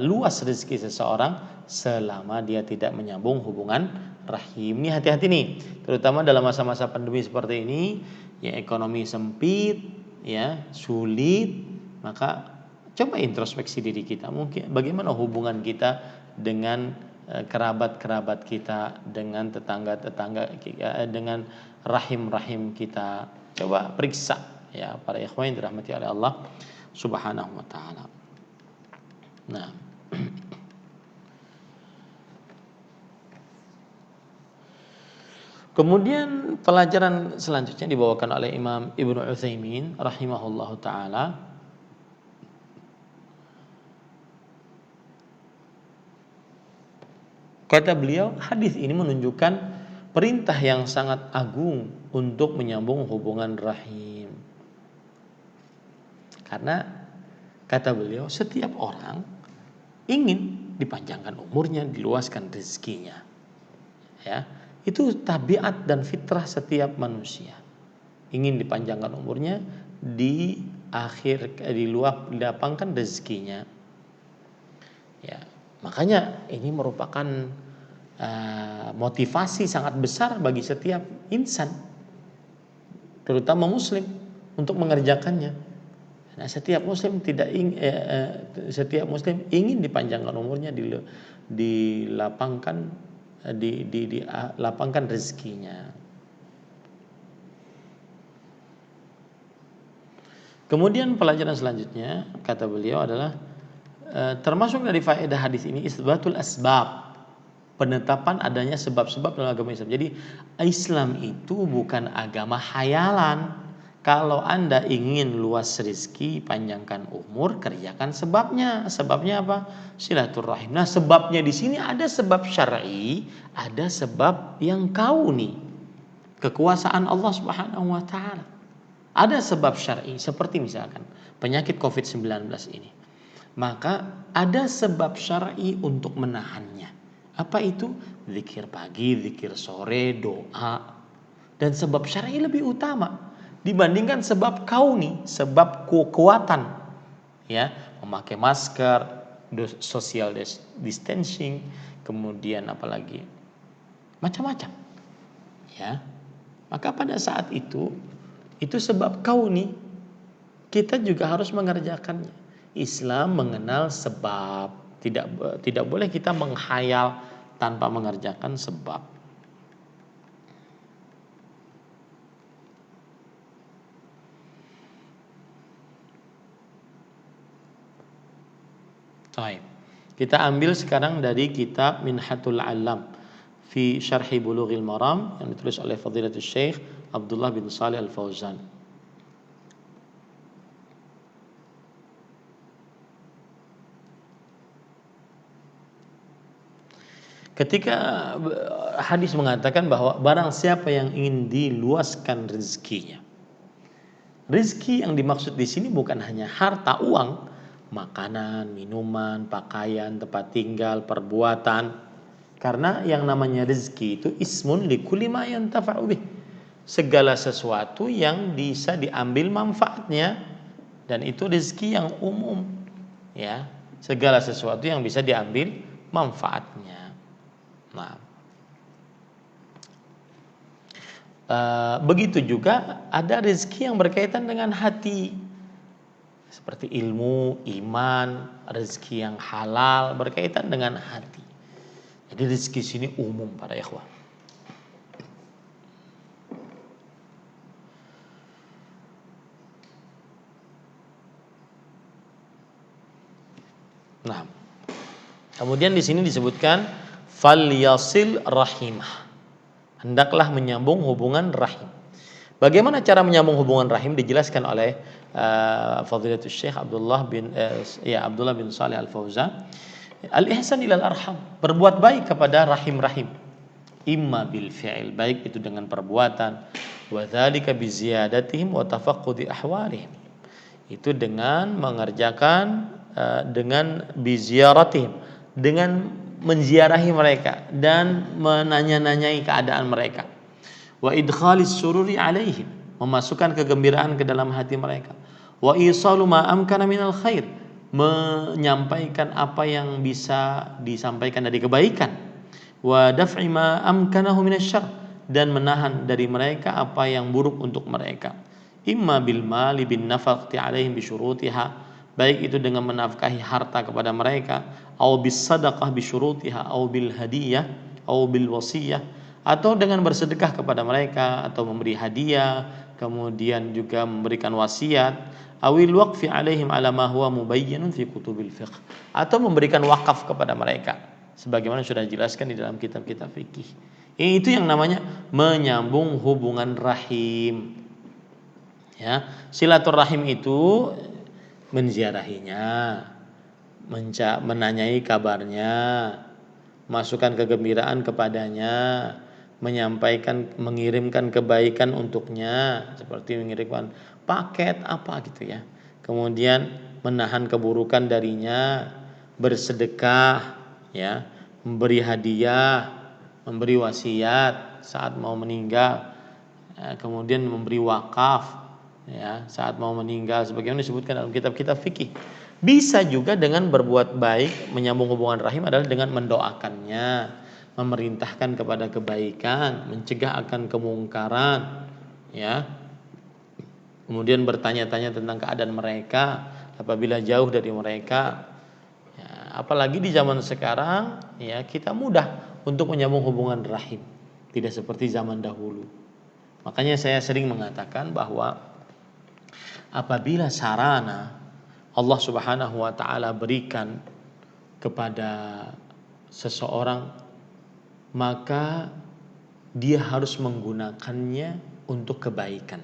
luas rezeki seseorang selama dia tidak menyambung hubungan rahim. Ini hati-hati nih, terutama dalam masa-masa pandemi seperti ini, ya, ekonomi sempit, ya, sulit. Maka coba introspeksi diri kita, mungkin bagaimana hubungan kita dengan kerabat-kerabat kita, dengan tetangga-tetangga, dengan rahim-rahim kita. Coba periksa ya para ikhwan yang dirahmati oleh Allah Subhanahu wa taala. Nah, kemudian pelajaran selanjutnya dibawakan oleh Imam Ibnu Utsaimin rahimahullahu taala. Kata beliau, hadis ini menunjukkan perintah yang sangat agung untuk menyambung hubungan rahim. Karena kata beliau, setiap orang ingin dipanjangkan umurnya, diluaskan rezekinya. Ya, itu tabiat dan fitrah setiap manusia. Ingin dipanjangkan umurnya, dilapangkan rezekinya. Ya, makanya ini merupakan motivasi sangat besar bagi setiap insan, terutama muslim, untuk mengerjakannya. Nah, setiap muslim ingin dipanjangkan umurnya, dilapangkan rezekinya. Kemudian pelajaran selanjutnya kata beliau adalah termasuk dari faedah hadis ini isbatul asbab, penetapan adanya sebab-sebab dalam agama Islam. Jadi Islam itu bukan agama khayalan. Kalau Anda ingin luas rezeki, panjangkan umur, kerjakan sebabnya. Sebabnya apa? Silaturahim. Nah, sebabnya di sini ada sebab syar'i, ada sebab yang kauni, kekuasaan Allah Subhanahu wa taala. Ada sebab syar'i seperti misalkan penyakit COVID-19 ini. Maka ada sebab syar'i untuk menahannya. Apa itu? Zikir pagi, zikir sore, doa. Dan sebab syar'i lebih utama dibandingkan sebab kauni, sebab kekuatan. Ya, memakai masker, social distancing, kemudian apalagi macam-macam. Ya. Maka pada saat itu sebab kauni, kita juga harus mengerjakannya. Islam mengenal sebab, tidak boleh kita menghayal tanpa mengerjakan sebab. Baik. Kita ambil sekarang dari kitab Minhatul Alam fi Syarhi Bulughil Maram yang ditulis oleh Fadilatul Syekh Abdullah bin Shalih Al-Fauzan. Ketika hadis mengatakan bahwa barang siapa yang ingin diluaskan rezekinya. Rezeki yang dimaksud di sini bukan hanya harta uang, makanan, minuman, pakaian, tempat tinggal, perbuatan. Karena yang namanya rezeki itu ismun likulli ma yantafa'u bih. Segala sesuatu yang bisa diambil manfaatnya, dan itu rezeki yang umum. Ya, segala sesuatu yang bisa diambil manfaatnya. Nah, begitu juga ada rezeki yang berkaitan dengan hati, seperti ilmu, iman, rezeki yang halal berkaitan dengan hati. Jadi rezeki sini umum para ikhwan. Nah, kemudian di sini disebutkan falyasil rahimah. Hendaklah menyambung hubungan rahim. Bagaimana cara menyambung hubungan rahim dijelaskan oleh Fadilatul Syekh Abdullah bin Shalih Al-Fauzan. Al-ihsan ilal arham, berbuat baik kepada rahim-rahim. Imma bil fi'il, baik itu dengan perbuatan, wa dzalika bi ziyadatihim wa tafaqqudi ahwalihim. Itu dengan mengerjakan dengan bi ziyaratihim, dengan menziarahi mereka dan menanya-nanyai keadaan mereka. Wa idkhalis sururi alaihim, memasukkan kegembiraan ke dalam hati mereka. Wa isalu ma amkana minal khair, menyampaikan apa yang bisa disampaikan dari kebaikan. Wa daf'i ma amkanahu minasyarr, dan menahan dari mereka apa yang buruk untuk mereka. Imma bil mali bin nafaqti alaihim bi syurutiha, baik itu dengan menafkahi harta kepada mereka, au bis sadaqah bi syurutiha, au bil hadiyah, au bil wasiyah, atau dengan bersedekah kepada mereka atau memberi hadiah, kemudian juga memberikan wasiat, awil waqfi alaihim ala ma huwa mubayyinun fi kutubil fiqh, atau memberikan wakaf kepada mereka sebagaimana sudah dijelaskan di dalam kitab-kitab fikih. Itu yang namanya menyambung hubungan rahim. Ya, silaturahim itu menziarahinya, menanyai kabarnya, masukkan kegembiraan kepadanya, mengirimkan kebaikan untuknya, seperti mengirimkan paket apa gitu ya. Kemudian menahan keburukan darinya, bersedekah, ya, memberi hadiah, memberi wasiat saat mau meninggal, kemudian memberi wakaf, ya, saat mau meninggal sebagaimana disebutkan dalam kitab-kitab fikih. Bisa juga dengan berbuat baik, menyambung hubungan rahim adalah dengan mendoakannya, memerintahkan kepada kebaikan, mencegah akan kemungkaran, ya. Kemudian bertanya-tanya tentang keadaan mereka apabila jauh dari mereka. Ya, apalagi di zaman sekarang, ya, kita mudah untuk menyambung hubungan rahim, tidak seperti zaman dahulu. Makanya saya sering mengatakan bahwa apabila sarana Allah Subhanahu wa taala berikan kepada seseorang, maka dia harus menggunakannya untuk kebaikan.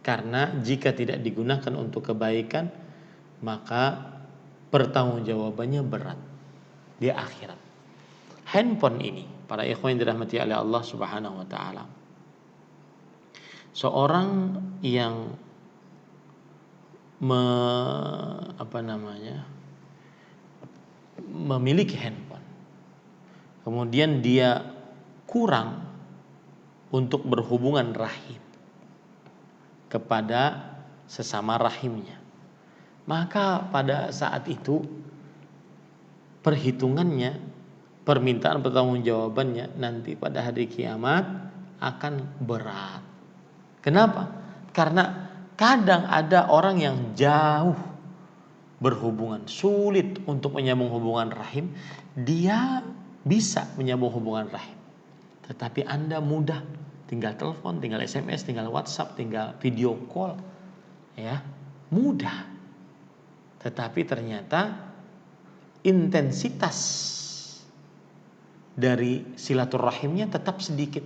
Karena jika tidak digunakan untuk kebaikan, maka pertanggungjawabannya berat di akhirat. Handphone ini, para ikhwan yang dirahmati oleh Allah Subhanahu wa taala, seorang yang memiliki handphone, kemudian dia kurang untuk berhubungan rahim kepada sesama rahimnya, maka pada saat itu perhitungannya, permintaan pertanggungjawabannya nanti pada hari kiamat akan berat. Kenapa? Karena kadang ada orang yang jauh berhubungan, sulit untuk menyambung hubungan rahim, dia bisa menyambung hubungan rahim. Tetapi Anda mudah, tinggal telepon, tinggal SMS, tinggal WhatsApp, tinggal video call, ya, mudah. Tetapi ternyata intensitas dari silaturahimnya tetap sedikit.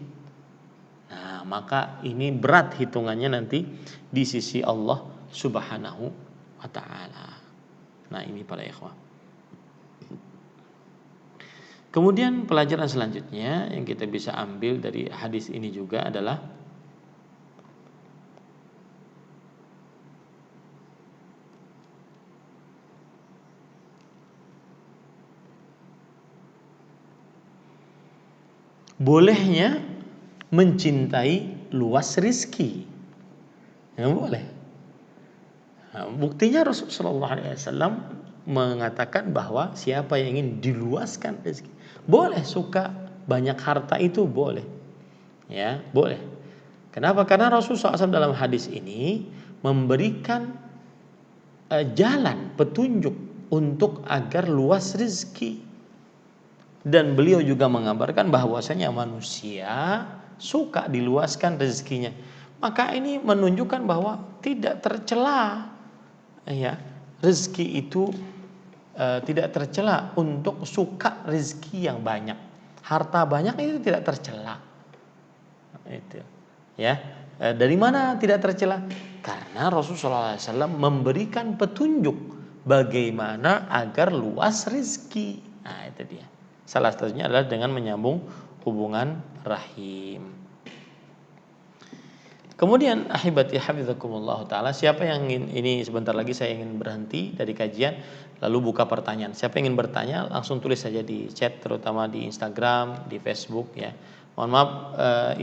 Nah, maka ini berat hitungannya nanti di sisi Allah Subhanahu wa taala. Nah, ini para ikhwah. Kemudian pelajaran selanjutnya yang kita bisa ambil dari hadis ini juga adalah bolehnya mencintai luas rizki. Ya, boleh. Nah, buktinya Rasulullah SAW mengatakan bahwa siapa yang ingin diluaskan rezeki, boleh suka banyak harta itu boleh, ya boleh. Kenapa? Karena Rasulullah SAW dalam hadis ini memberikan jalan petunjuk untuk agar luas rezeki, dan beliau juga mengabarkan bahwasanya manusia suka diluaskan rezekinya. Maka ini menunjukkan bahwa tidak tercela, ya, rezeki itu tidak tercela untuk suka rezeki yang banyak, harta banyak itu tidak tercela. Itu, ya. Dari mana tidak tercela? Karena Rasulullah SAW memberikan petunjuk bagaimana agar luas rezeki. Nah, itu dia. Salah satunya adalah dengan menyambung hubungan rahim. Kemudian ahibati hafizakumullah taala, siapa yang ingin, ini sebentar lagi saya ingin berhenti dari kajian lalu buka pertanyaan. Siapa yang ingin bertanya langsung tulis saja di chat, terutama di Instagram, di Facebook, ya. Mohon maaf,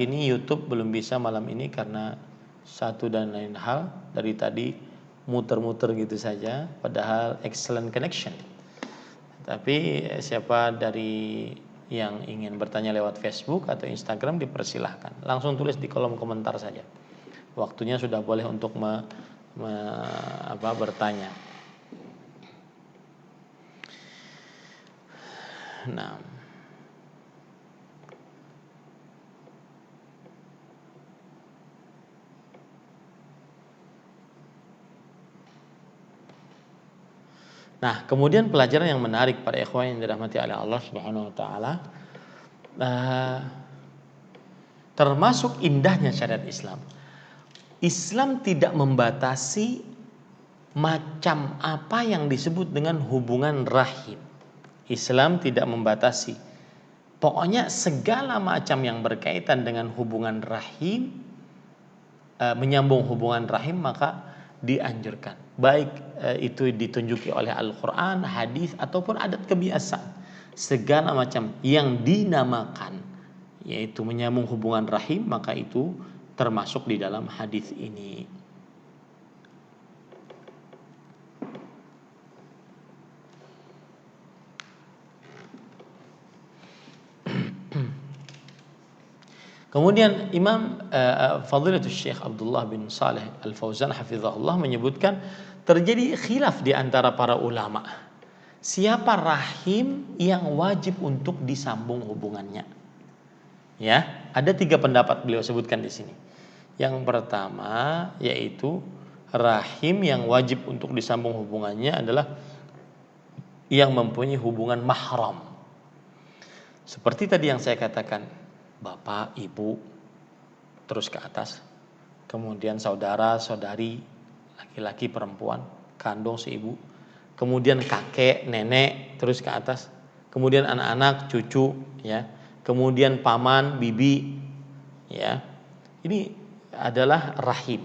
ini YouTube belum bisa malam ini karena satu dan lain hal, dari tadi muter-muter gitu saja padahal excellent connection. Tapi siapa dari yang ingin bertanya lewat Facebook atau Instagram dipersilahkan. Langsung tulis di kolom komentar saja. Waktunya sudah boleh untuk bertanya. Nah, kemudian pelajaran yang menarik pada ikhwan yang dirahmati oleh Allah Subhanahu wa taala, termasuk indahnya syariat Islam. Islam tidak membatasi macam apa yang disebut dengan hubungan rahim. Islam tidak membatasi. Pokoknya segala macam yang berkaitan dengan hubungan rahim, menyambung hubungan rahim, maka dianjurkan. Baik itu ditunjuki oleh Al-Quran, hadis, ataupun adat kebiasaan. Segala macam yang dinamakan yaitu menyambung hubungan rahim, maka itu termasuk di dalam hadis ini. Kemudian Imam Fadilatul Syekh Abdullah bin Saleh Al-Fauzan hafizahullah menyebutkan terjadi khilaf di antara para ulama. Siapa rahim yang wajib untuk disambung hubungannya? Ya, ada 3 pendapat beliau sebutkan di sini. Yang pertama yaitu rahim yang wajib untuk disambung hubungannya adalah yang mempunyai hubungan mahram. Seperti tadi yang saya katakan, bapak, ibu, terus ke atas, kemudian saudara, saudari, laki-laki, perempuan, kandung seibu, kemudian kakek, nenek, terus ke atas, kemudian anak-anak, cucu, ya, kemudian paman, bibi, ya. Ini adalah rahim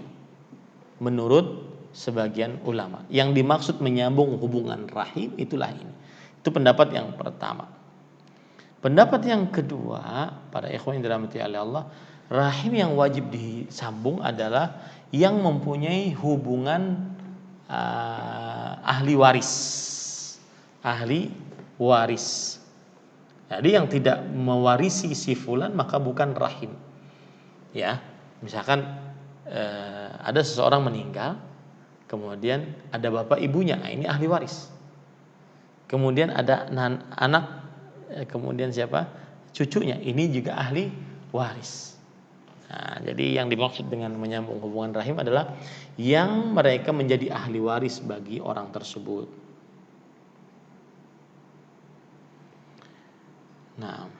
menurut sebagian ulama. Yang dimaksud menyambung hubungan rahim itulah ini. Itu pendapat yang pertama. Pendapat yang kedua, para ikhwan yang dirahmati oleh Allah, rahim yang wajib disambung adalah yang mempunyai hubungan ahli waris. Ahli waris. Jadi yang tidak mewarisi si fulan maka bukan rahim. Ya, misalkan ada seseorang meninggal, kemudian ada bapak ibunya, ini ahli waris. Kemudian ada anak, kemudian siapa? Cucunya, ini juga ahli waris. Nah, jadi yang dimaksud dengan menyambung hubungan rahim adalah yang mereka menjadi ahli waris bagi orang tersebut. Nah,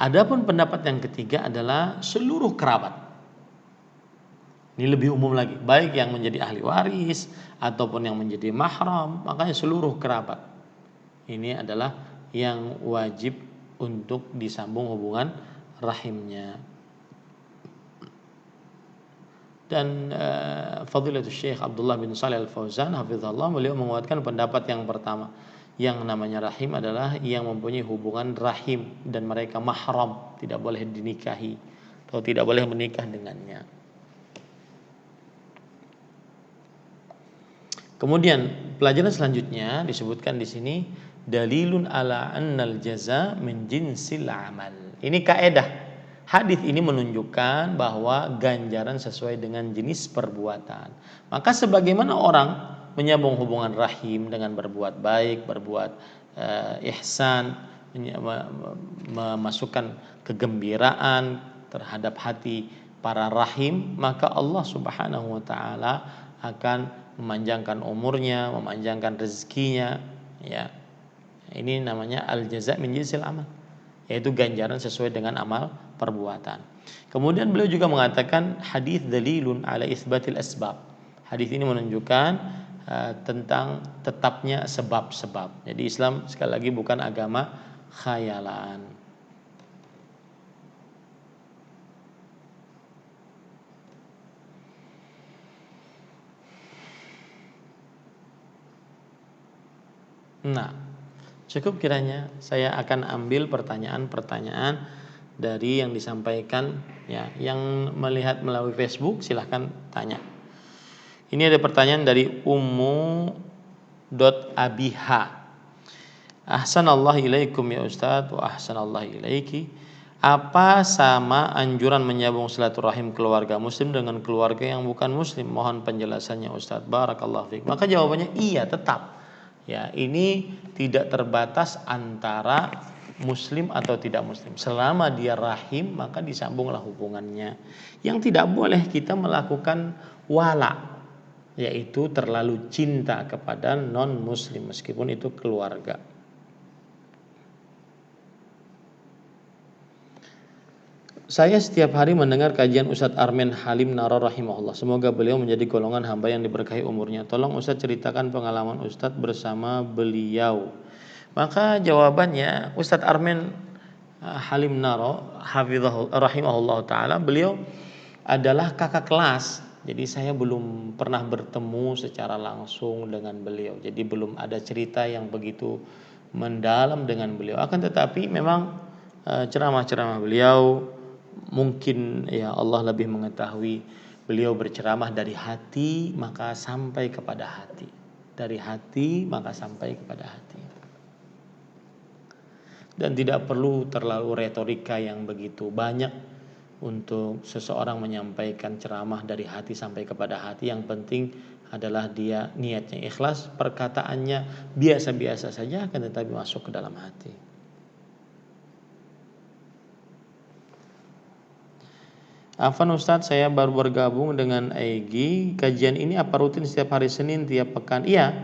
adapun pendapat yang ketiga adalah seluruh kerabat. Ini lebih umum lagi, baik yang menjadi ahli waris ataupun yang menjadi mahram, makanya seluruh kerabat. Ini adalah yang wajib untuk disambung hubungan rahimnya. Dan Fadilatul Syekh Abdullah bin Saleh Al-Fauzan hafizahullah, beliau menguatkan pendapat yang pertama, yang namanya rahim adalah yang mempunyai hubungan rahim dan mereka mahram, tidak boleh dinikahi atau tidak boleh menikah dengannya. Kemudian pelajaran selanjutnya disebutkan di sini dalilun ala annal jaza min jinsil amal. Ini kaedah. Hadis ini menunjukkan bahwa ganjaran sesuai dengan jenis perbuatan. Maka sebagaimana orang menyambung hubungan rahim dengan berbuat baik, berbuat ihsan, memasukkan kegembiraan terhadap hati para rahim, maka Allah Subhanahu wa taala akan memanjangkan umurnya, memanjangkan rezekinya, ya. Ini namanya al-jaza min jinsil amal, yaitu ganjaran sesuai dengan amal perbuatan. Kemudian beliau juga mengatakan hadis dalilun ala isbatil asbab. Hadis ini menunjukkan tentang tetapnya sebab-sebab. Jadi Islam sekali lagi bukan agama khayalan. Nah, cukup kiranya saya akan ambil pertanyaan-pertanyaan dari yang disampaikan, ya. Yang melihat melalui Facebook silahkan tanya. Ini ada pertanyaan dari Ummu.abiha. Ahsanallahu ilaikum ya Ustadz wa ahsanallahu ilaiki. Apa sama anjuran menyambung silaturahim keluarga muslim dengan keluarga yang bukan muslim? Mohon penjelasannya Ustadz. Barakallahu fiik. Maka jawabannya iya, tetap. Ya, ini tidak terbatas antara muslim atau tidak muslim. Selama dia rahim, maka disambunglah hubungannya. Yang tidak boleh kita melakukan wala, yaitu terlalu cinta kepada non muslim meskipun itu keluarga. Saya setiap hari mendengar kajian Ustadz Armen Halim Naro rahimahullah. Semoga beliau menjadi golongan hamba yang diberkahi umurnya. Tolong Ustadz ceritakan pengalaman Ustadz bersama beliau. Maka jawabannya Ustadz Armen Halim Naro rahimahullah ta'ala, beliau adalah kakak kelas. Jadi saya belum pernah bertemu secara langsung dengan beliau. Jadi belum ada cerita yang begitu mendalam dengan beliau. Akan tetapi memang ceramah-ceramah beliau, mungkin ya Allah lebih mengetahui, beliau berceramah dari hati maka sampai kepada hati, dari hati maka sampai kepada hati, dan tidak perlu terlalu retorika yang begitu banyak untuk seseorang menyampaikan ceramah dari hati sampai kepada hati. Yang penting adalah dia niatnya ikhlas, perkataannya biasa-biasa saja akan tetapi masuk ke dalam hati. Afan Ustadz, saya baru bergabung dengan Aigi. Kajian ini apa rutin setiap hari Senin tiap pekan? Iya,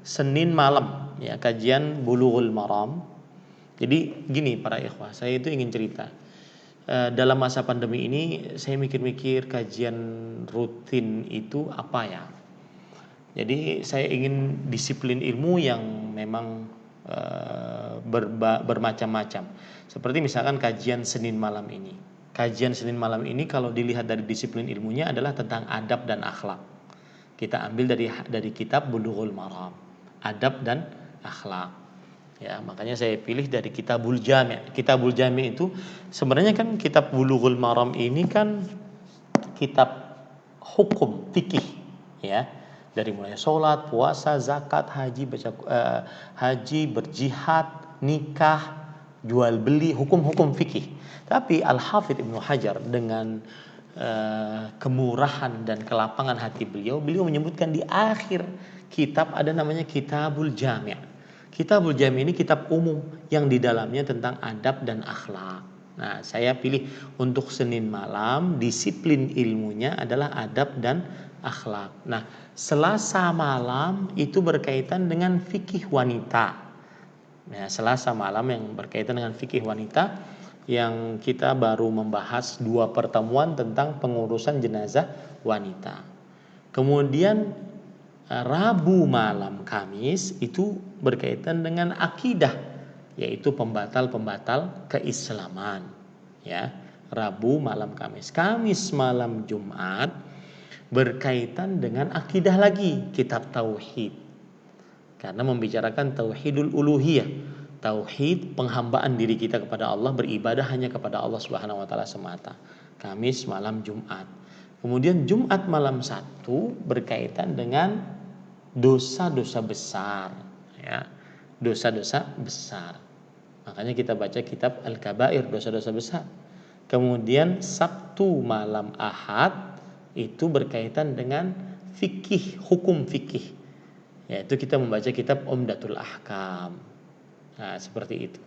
Senin malam ya, kajian Bulughul Maram. Jadi gini para ikhwah, saya itu ingin cerita. Dalam masa pandemi ini saya mikir-mikir kajian rutin itu apa ya. Jadi saya ingin disiplin ilmu yang memang bermacam-macam. Seperti misalkan kajian Senin malam ini. Kajian Senin malam ini kalau dilihat dari disiplin ilmunya adalah tentang adab dan akhlak. Kita ambil dari kitab Bulughul Maram, adab dan akhlak. Ya, makanya saya pilih dari Kitabul Jami'. Kitabul Jami' itu sebenarnya kan kitab Bulughul Maram ini kan kitab hukum fikih ya. Dari mulai sholat, puasa, zakat, haji, haji, berjihad, nikah, jual beli, hukum-hukum fikih. Tapi Al-Hafidh Ibnu Hajar dengan kemurahan dan kelapangan hati beliau menyebutkan di akhir kitab ada namanya Kitabul Jami'. Kitabul Jami' ini kitab umum yang di dalamnya tentang adab dan akhlak. Nah, saya pilih untuk Senin malam, disiplin ilmunya adalah adab dan akhlak. Nah, Selasa malam itu berkaitan dengan fikih wanita. Nah, Selasa malam yang berkaitan dengan fikih wanita, yang kita baru membahas 2 pertemuan tentang pengurusan jenazah wanita. Kemudian Rabu malam Kamis itu berkaitan dengan akidah, yaitu pembatal-pembatal keislaman ya. Rabu malam Kamis. Kamis malam Jumat berkaitan dengan akidah lagi, kitab tauhid. Karena membicarakan tauhidul uluhiyah, tauhid penghambaan diri kita kepada Allah, beribadah hanya kepada Allah Subhanahu wa taala semata. Kamis malam Jumat. Kemudian Jumat malam 1 berkaitan dengan dosa-dosa besar ya. Dosa-dosa besar. Makanya kita baca kitab Al-Kabair, dosa-dosa besar. Kemudian Sabtu malam Ahad itu berkaitan dengan fikih, hukum fikih. Yaitu kita membaca kitab Umdatul Ahkam. Nah, seperti itu.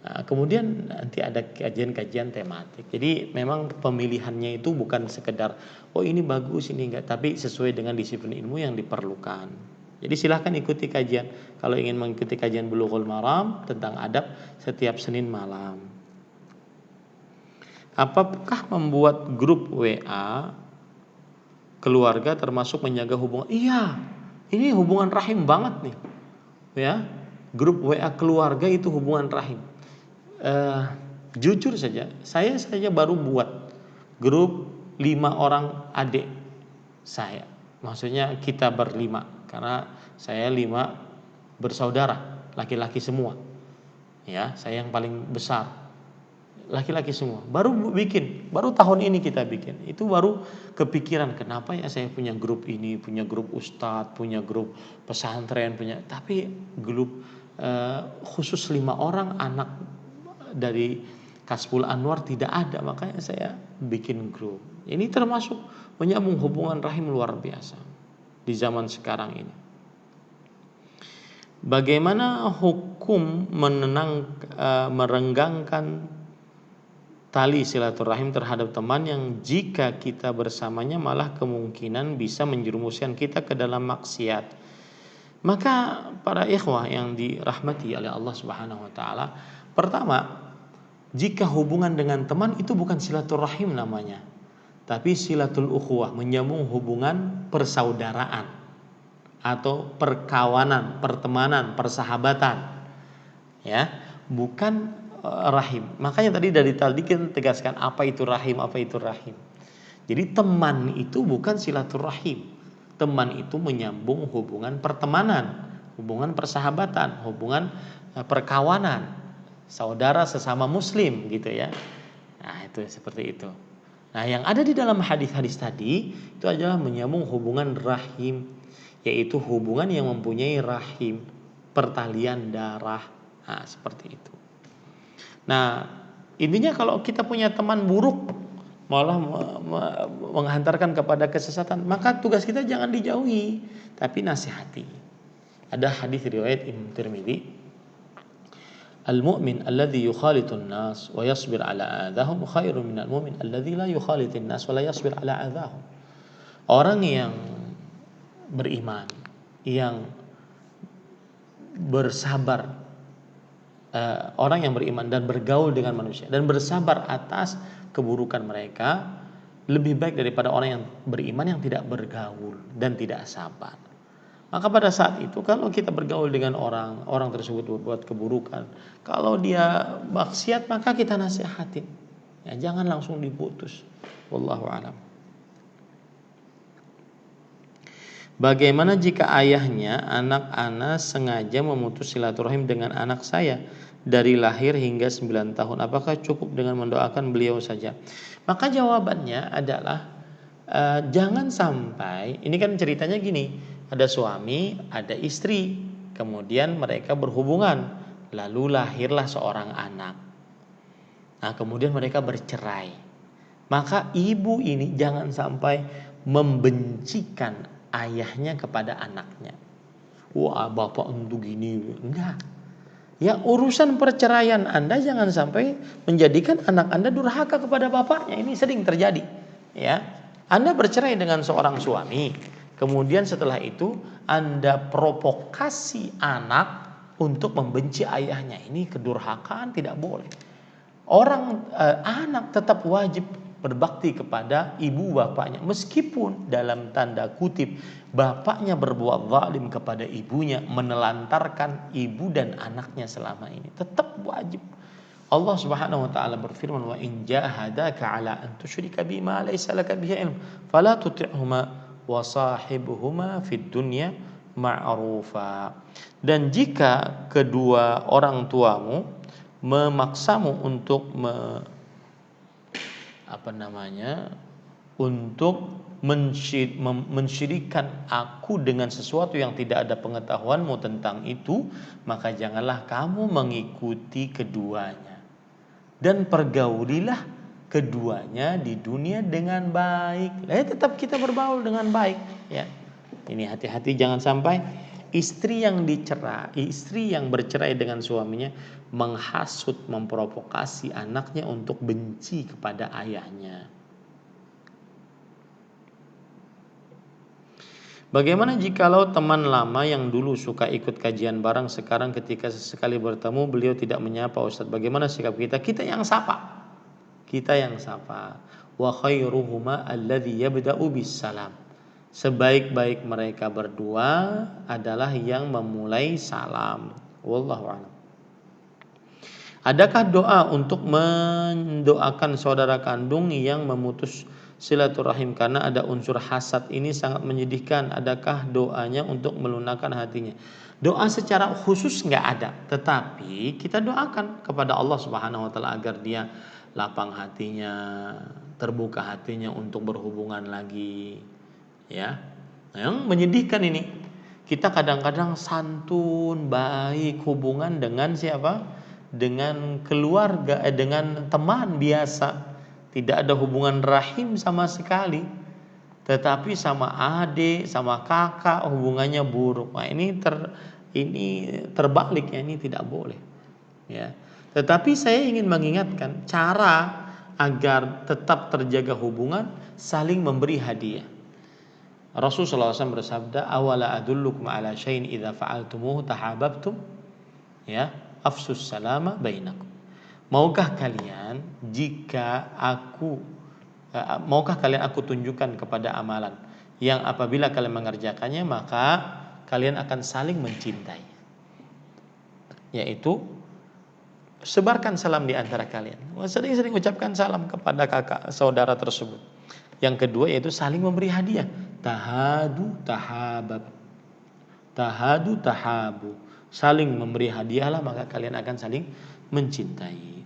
Nah, kemudian nanti ada kajian-kajian tematik. Jadi memang pemilihannya itu bukan sekedar oh ini bagus ini enggak, tapi sesuai dengan disiplin ilmu yang diperlukan. Jadi silahkan ikuti kajian. Kalau ingin mengikuti kajian Bulughul Maram tentang adab setiap Senin malam. Apakah membuat grup WA keluarga termasuk menjaga hubungan? Iya, ini hubungan rahim banget nih. Ya. Grup WA keluarga itu hubungan rahim. Jujur saja, saya baru buat grup 5 orang adik saya. Maksudnya kita berlima, karena saya 5 bersaudara, laki-laki semua. Ya, saya yang paling besar, laki-laki semua. Baru tahun ini kita bikin. Itu baru kepikiran kenapa ya saya punya grup ini, punya grup ustadz, punya grup pesantren, tapi grup khusus 5 orang anak dari Kasbul Anwar tidak ada, makanya saya bikin grup. Ini termasuk menyambung hubungan rahim luar biasa di zaman sekarang ini. Bagaimana hukum merenggangkan tali silaturahim terhadap teman yang jika kita bersamanya malah kemungkinan bisa menjerumuskan kita ke dalam maksiat? Maka para ikhwah yang dirahmati oleh Allah Subhanahu wa taala, pertama, jika hubungan dengan teman itu bukan silaturahim namanya, tapi silatul ukhuwah, menyambung hubungan persaudaraan atau perkawanan, pertemanan, persahabatan, ya, bukan rahim. Makanya tadi kan tegaskan apa itu rahim, apa itu rahim. Jadi teman itu bukan silaturahim. Teman itu menyambung hubungan pertemanan, hubungan persahabatan, hubungan perkawanan, saudara sesama muslim gitu ya. Nah, itu seperti itu. Nah, yang ada di dalam hadis-hadis tadi itu adalah menyambung hubungan rahim, yaitu hubungan yang mempunyai rahim, pertalian darah. Nah, seperti itu. Nah, intinya kalau kita punya teman buruk malah menghantarkan kepada kesesatan, maka tugas kita jangan dijauhi, tapi nasihati. Ada hadis riwayat Imam Tirmidzi, al-mu'min alladhi yukhalitun nas wa yasbir ala adahum khairun minal mu'min alladhi la yukhalitin nas wa la yasbir ala adahum. Orang yang beriman, yang bersabar, orang yang beriman dan bergaul dengan manusia dan bersabar atas keburukan mereka lebih baik daripada orang yang beriman yang tidak bergaul dan tidak sabar. Maka pada saat itu kalau kita bergaul dengan orang tersebut berbuat keburukan, kalau dia maksiat maka kita nasihatin. Ya, jangan langsung diputus. Wallahu a'lam. Bagaimana jika ayahnya anak sengaja memutus silaturahim dengan anak saya dari lahir hingga 9 tahun? Apakah cukup dengan mendoakan beliau saja? Maka jawabannya adalah jangan sampai, ini kan ceritanya gini, ada suami, ada istri, kemudian mereka berhubungan, lalu lahirlah seorang anak. Nah, kemudian mereka bercerai. Maka ibu ini jangan sampai membencikan ayahnya kepada anaknya. Wah, bapak untuk gini, enggak. Ya, urusan perceraian Anda jangan sampai menjadikan anak Anda durhaka kepada bapaknya. Ini sering terjadi. Ya, Anda bercerai dengan seorang suami, kemudian setelah itu Anda provokasi anak untuk membenci ayahnya. Ini kedurhakaan, tidak boleh. Anak tetap wajib berbakti kepada ibu bapaknya, meskipun dalam tanda kutip bapaknya berbuat zalim kepada ibunya, menelantarkan ibu dan anaknya selama ini, tetap wajib. Allah Subhanahu wa taala berfirman, wa in jahadaka ala an tusyrika bima laysa laka bihi ilm fala tuti'huma wa sahibuhuma fid dunya ma'rufa. Dan jika kedua orang tuamu memaksamu untuk untuk mensyirikkan aku dengan sesuatu yang tidak ada pengetahuanmu tentang itu, maka janganlah kamu mengikuti keduanya dan pergaulilah keduanya di dunia dengan baik. Tetap kita berbaur dengan baik, ya. Ini hati-hati, jangan sampai istri yang bercerai dengan suaminya menghasut, memprovokasi anaknya untuk benci kepada ayahnya. Bagaimana jikalau teman lama yang dulu suka ikut kajian bareng sekarang ketika sesekali bertemu beliau tidak menyapa Ustaz? Bagaimana sikap kita? Kita yang sapa. Wa khairuhuma alladhi yabda'u bis salam. Sebaik-baik mereka berdua adalah yang memulai salam. Wallahu a'lam. Adakah doa untuk mendoakan saudara kandung yang memutus silaturahim karena ada unsur hasad? Ini sangat menyedihkan. Adakah doanya untuk melunakkan hatinya? Doa secara khusus enggak ada, tetapi kita doakan kepada Allah Subhanahu wa taala agar dia lapang hatinya, terbuka hatinya untuk berhubungan lagi. Ya. Yang menyedihkan ini Kita kadang-kadang santun, baik, hubungan dengan siapa? Dengan keluarga, dengan teman biasa. Tidak ada hubungan rahim sama sekali. Tetapi sama adik, sama kakak hubungannya buruk. Nah, ini terbalik ya, ini tidak boleh. Ya. Tetapi saya ingin mengingatkan cara agar tetap terjaga hubungan, saling memberi hadiah. Rasulullah SAW bersabda, "Awala adullukum ala syai'in idza fa'altumuhu tahabbtum?" Ya, afsus salama bainakum. Maukah kalian aku tunjukkan kepada amalan yang apabila kalian mengerjakannya maka kalian akan saling mencintai. Yaitu sebarkan salam di antara kalian. Sering-sering ucapkan salam kepada kakak saudara tersebut. Yang kedua yaitu saling memberi hadiah. Tahadu tahabab. Tahadu tahabu. Saling memberi hadiahlah maka kalian akan saling mencintai.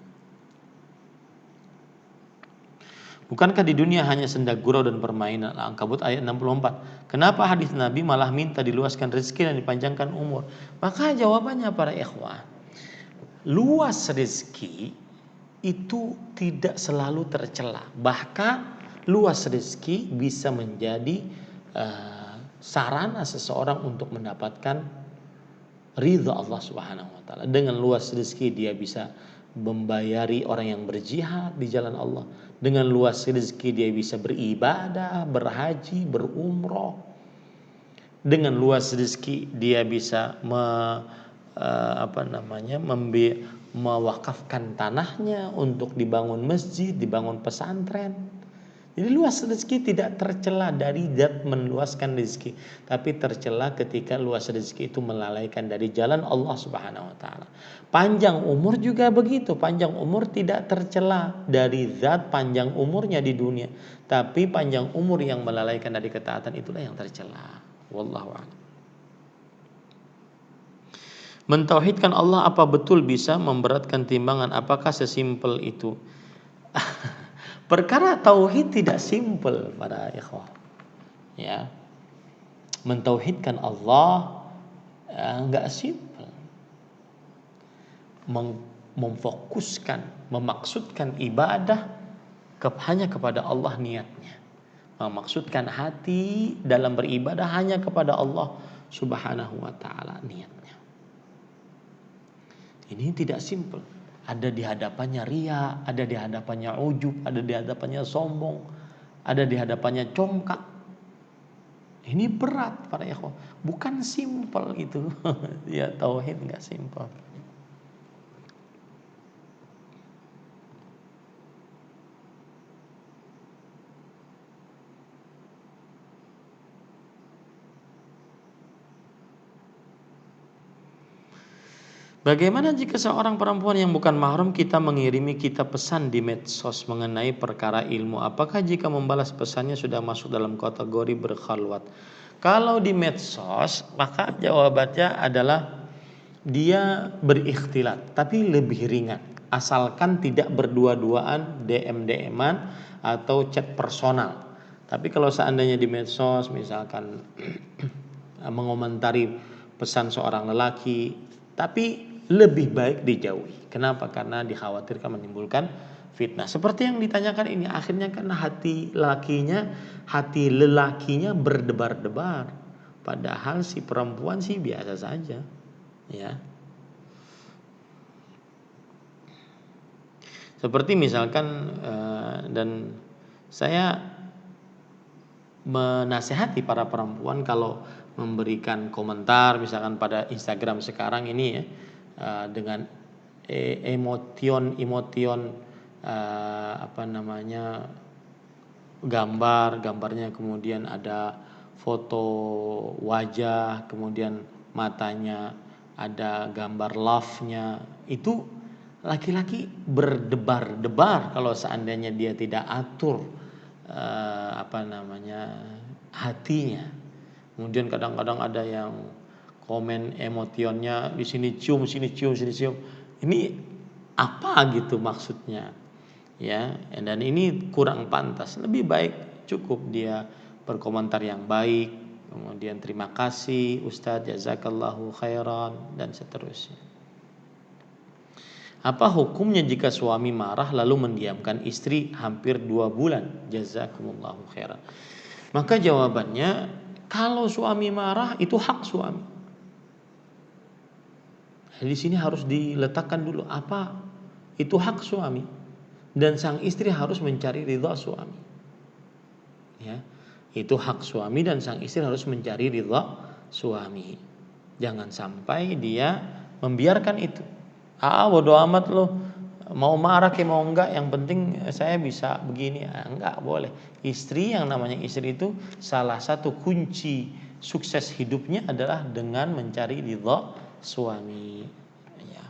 Bukankah di dunia hanya senda gurau dan permainan? Al-Ankabut ayat 64. Kenapa hadis Nabi malah minta diluaskan rezeki dan dipanjangkan umur? Maka jawabannya para ikhwah, luas rezeki itu tidak selalu tercela. Bahkan luas rezeki bisa menjadi sarana seseorang untuk mendapatkan ridha Allah Subhanahu wa taala. Dengan luas rezeki dia bisa membayari orang yang berjihad di jalan Allah. Dengan luas rezeki dia bisa beribadah, berhaji, berumroh. Dengan luas rezeki dia bisa mewakafkan tanahnya untuk dibangun masjid, dibangun pesantren. Jadi luas rezeki tidak tercela dari zat meluaskan rezeki, tapi tercela ketika luas rezeki itu melalaikan dari jalan Allah Subhanahu wa taala. Panjang umur juga begitu, panjang umur tidak tercela dari zat panjang umurnya di dunia, tapi panjang umur yang melalaikan dari ketaatan itulah yang tercela. Wallahu a'lam. Mentauhidkan Allah apa betul bisa memberatkan timbangan? Apakah sesimpel itu? Perkara tauhid tidak simpel para ikhwah. Ya. Mentauhidkan Allah enggak simpel. Memfokuskan, memaksudkan ibadah hanya kepada Allah niatnya. Memaksudkan hati dalam beribadah hanya kepada Allah Subhanahu wa taala niatnya. Ini tidak simpel. Ada di hadapannya ria, ada di hadapannya ujub, ada di hadapannya sombong, ada di hadapannya congkak. Ini berat para ikhwan. Bukan simpel itu. Ya tauhid enggak simpel. Bagaimana jika seorang perempuan yang bukan mahram kita mengirimi kita pesan di medsos mengenai perkara ilmu? Apakah jika membalas pesannya sudah masuk dalam kategori berkhalwat? Kalau di medsos, maka jawabannya adalah dia berikhtilat, tapi lebih ringan. Asalkan tidak berdua-duaan, DM-DM-an atau chat personal. Tapi kalau seandainya di medsos, misalkan mengomentari pesan seorang lelaki, tapi lebih baik dijauhi. Kenapa? Karena dikhawatirkan menimbulkan fitnah. Seperti yang ditanyakan ini, akhirnya karena hati lelakinya berdebar-debar. Padahal si perempuan sih biasa saja, ya. Seperti misalkan dan saya menasehati para perempuan kalau memberikan komentar misalkan pada Instagram sekarang ini ya, dengan emotion gambarnya kemudian ada foto wajah, kemudian matanya ada gambar love-nya, itu laki-laki berdebar-debar kalau seandainya dia tidak atur hatinya. Kemudian kadang-kadang ada yang komen emotionnya di sini cium, sini cium, sini cium. Ini apa gitu maksudnya? Ya, dan ini kurang pantas. Lebih baik cukup dia berkomentar yang baik, kemudian terima kasih Ustadz, jazakallahu khairan, dan seterusnya. Apa hukumnya jika suami marah lalu mendiamkan istri hampir 2 bulan? Jazakumullahu khairan. Maka jawabannya, kalau suami marah itu hak suami. Di sini harus diletakkan dulu, apa itu hak suami, dan sang istri harus mencari ridha suami. Ya, itu hak suami dan sang istri harus mencari ridha suami. Jangan sampai dia membiarkan itu. Bodo amat lo, mau marah ke mau enggak, yang penting saya bisa begini. Enggak boleh. Istri, yang namanya istri itu salah satu kunci sukses hidupnya adalah dengan mencari ridha suami. Ya,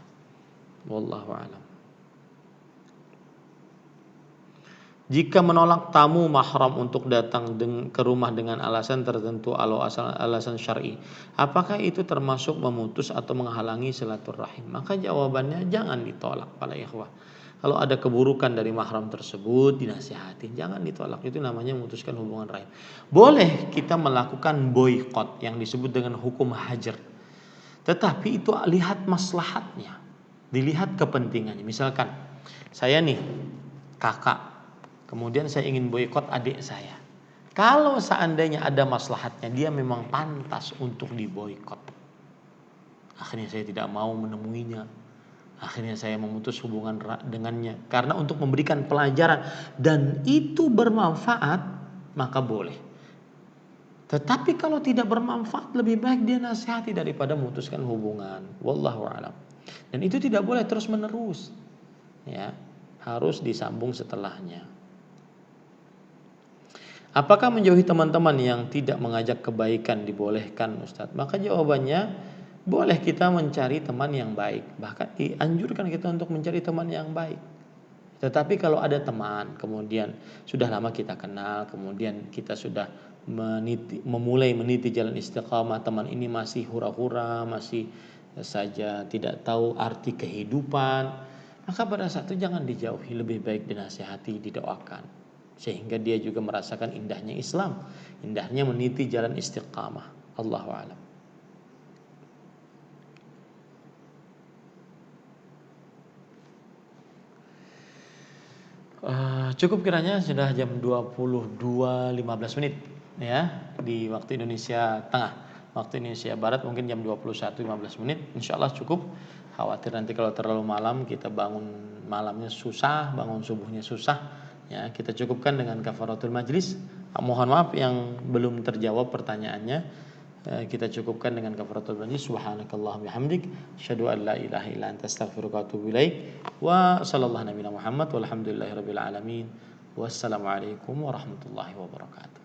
wallahu a'lam. Jika menolak tamu mahram untuk datang ke rumah dengan alasan tertentu atau alasan syar'i, apakah itu termasuk memutus atau menghalangi silaturahim? Maka jawabannya, jangan ditolak para ikhwah. Kalau ada keburukan dari mahram tersebut, dinasihatin, jangan ditolak. Itu namanya memutuskan hubungan rahim. Boleh kita melakukan boikot yang disebut dengan hukum hajar. Tetapi itu lihat maslahatnya, dilihat kepentingannya. Misalkan saya nih kakak, kemudian saya ingin boikot adik saya. Kalau seandainya ada maslahatnya, dia memang pantas untuk diboikot. Akhirnya saya tidak mau menemuinya. Akhirnya saya memutus hubungan dengannya. Karena untuk memberikan pelajaran dan itu bermanfaat, maka boleh. Tetapi kalau tidak bermanfaat, lebih baik dia nasihati daripada memutuskan hubungan. Wallahu a'lam. Dan itu tidak boleh terus menerus. Ya, harus disambung setelahnya. Apakah menjauhi teman-teman yang tidak mengajak kebaikan dibolehkan, Ustadz? Maka jawabannya, boleh kita mencari teman yang baik. Bahkan dianjurkan kita untuk mencari teman yang baik. Tetapi kalau ada teman, kemudian sudah lama kita kenal, kemudian kita sudah memulai meniti jalan istiqamah, teman ini masih hura-hura, masih saja tidak tahu arti kehidupan, maka pada saat itu jangan dijauhi, lebih baik dinasihati, didoakan. Sehingga dia juga merasakan indahnya Islam, indahnya meniti jalan istiqamah. Allahu a'lam. Cukup kiranya sudah jam 22.15 ya di waktu Indonesia Tengah. Waktu Indonesia Barat mungkin jam 21.15. Insyaallah cukup. Khawatir nanti kalau terlalu malam kita bangun malamnya susah, bangun subuhnya susah. Ya, kita cukupkan dengan kafaratul majlis. Mohon maaf yang belum terjawab pertanyaannya. Kita cukupkan dengan kafaratul majlis. Subhanakallahumma bihamdik, asyhadu an la ilaha illa anta, astaghfiruka wa atubu ilaik. Wa sallallahu nabiyana Muhammad walhamdulillahirabbil alamin. Wassalamualaikum warahmatullahi wabarakatuh.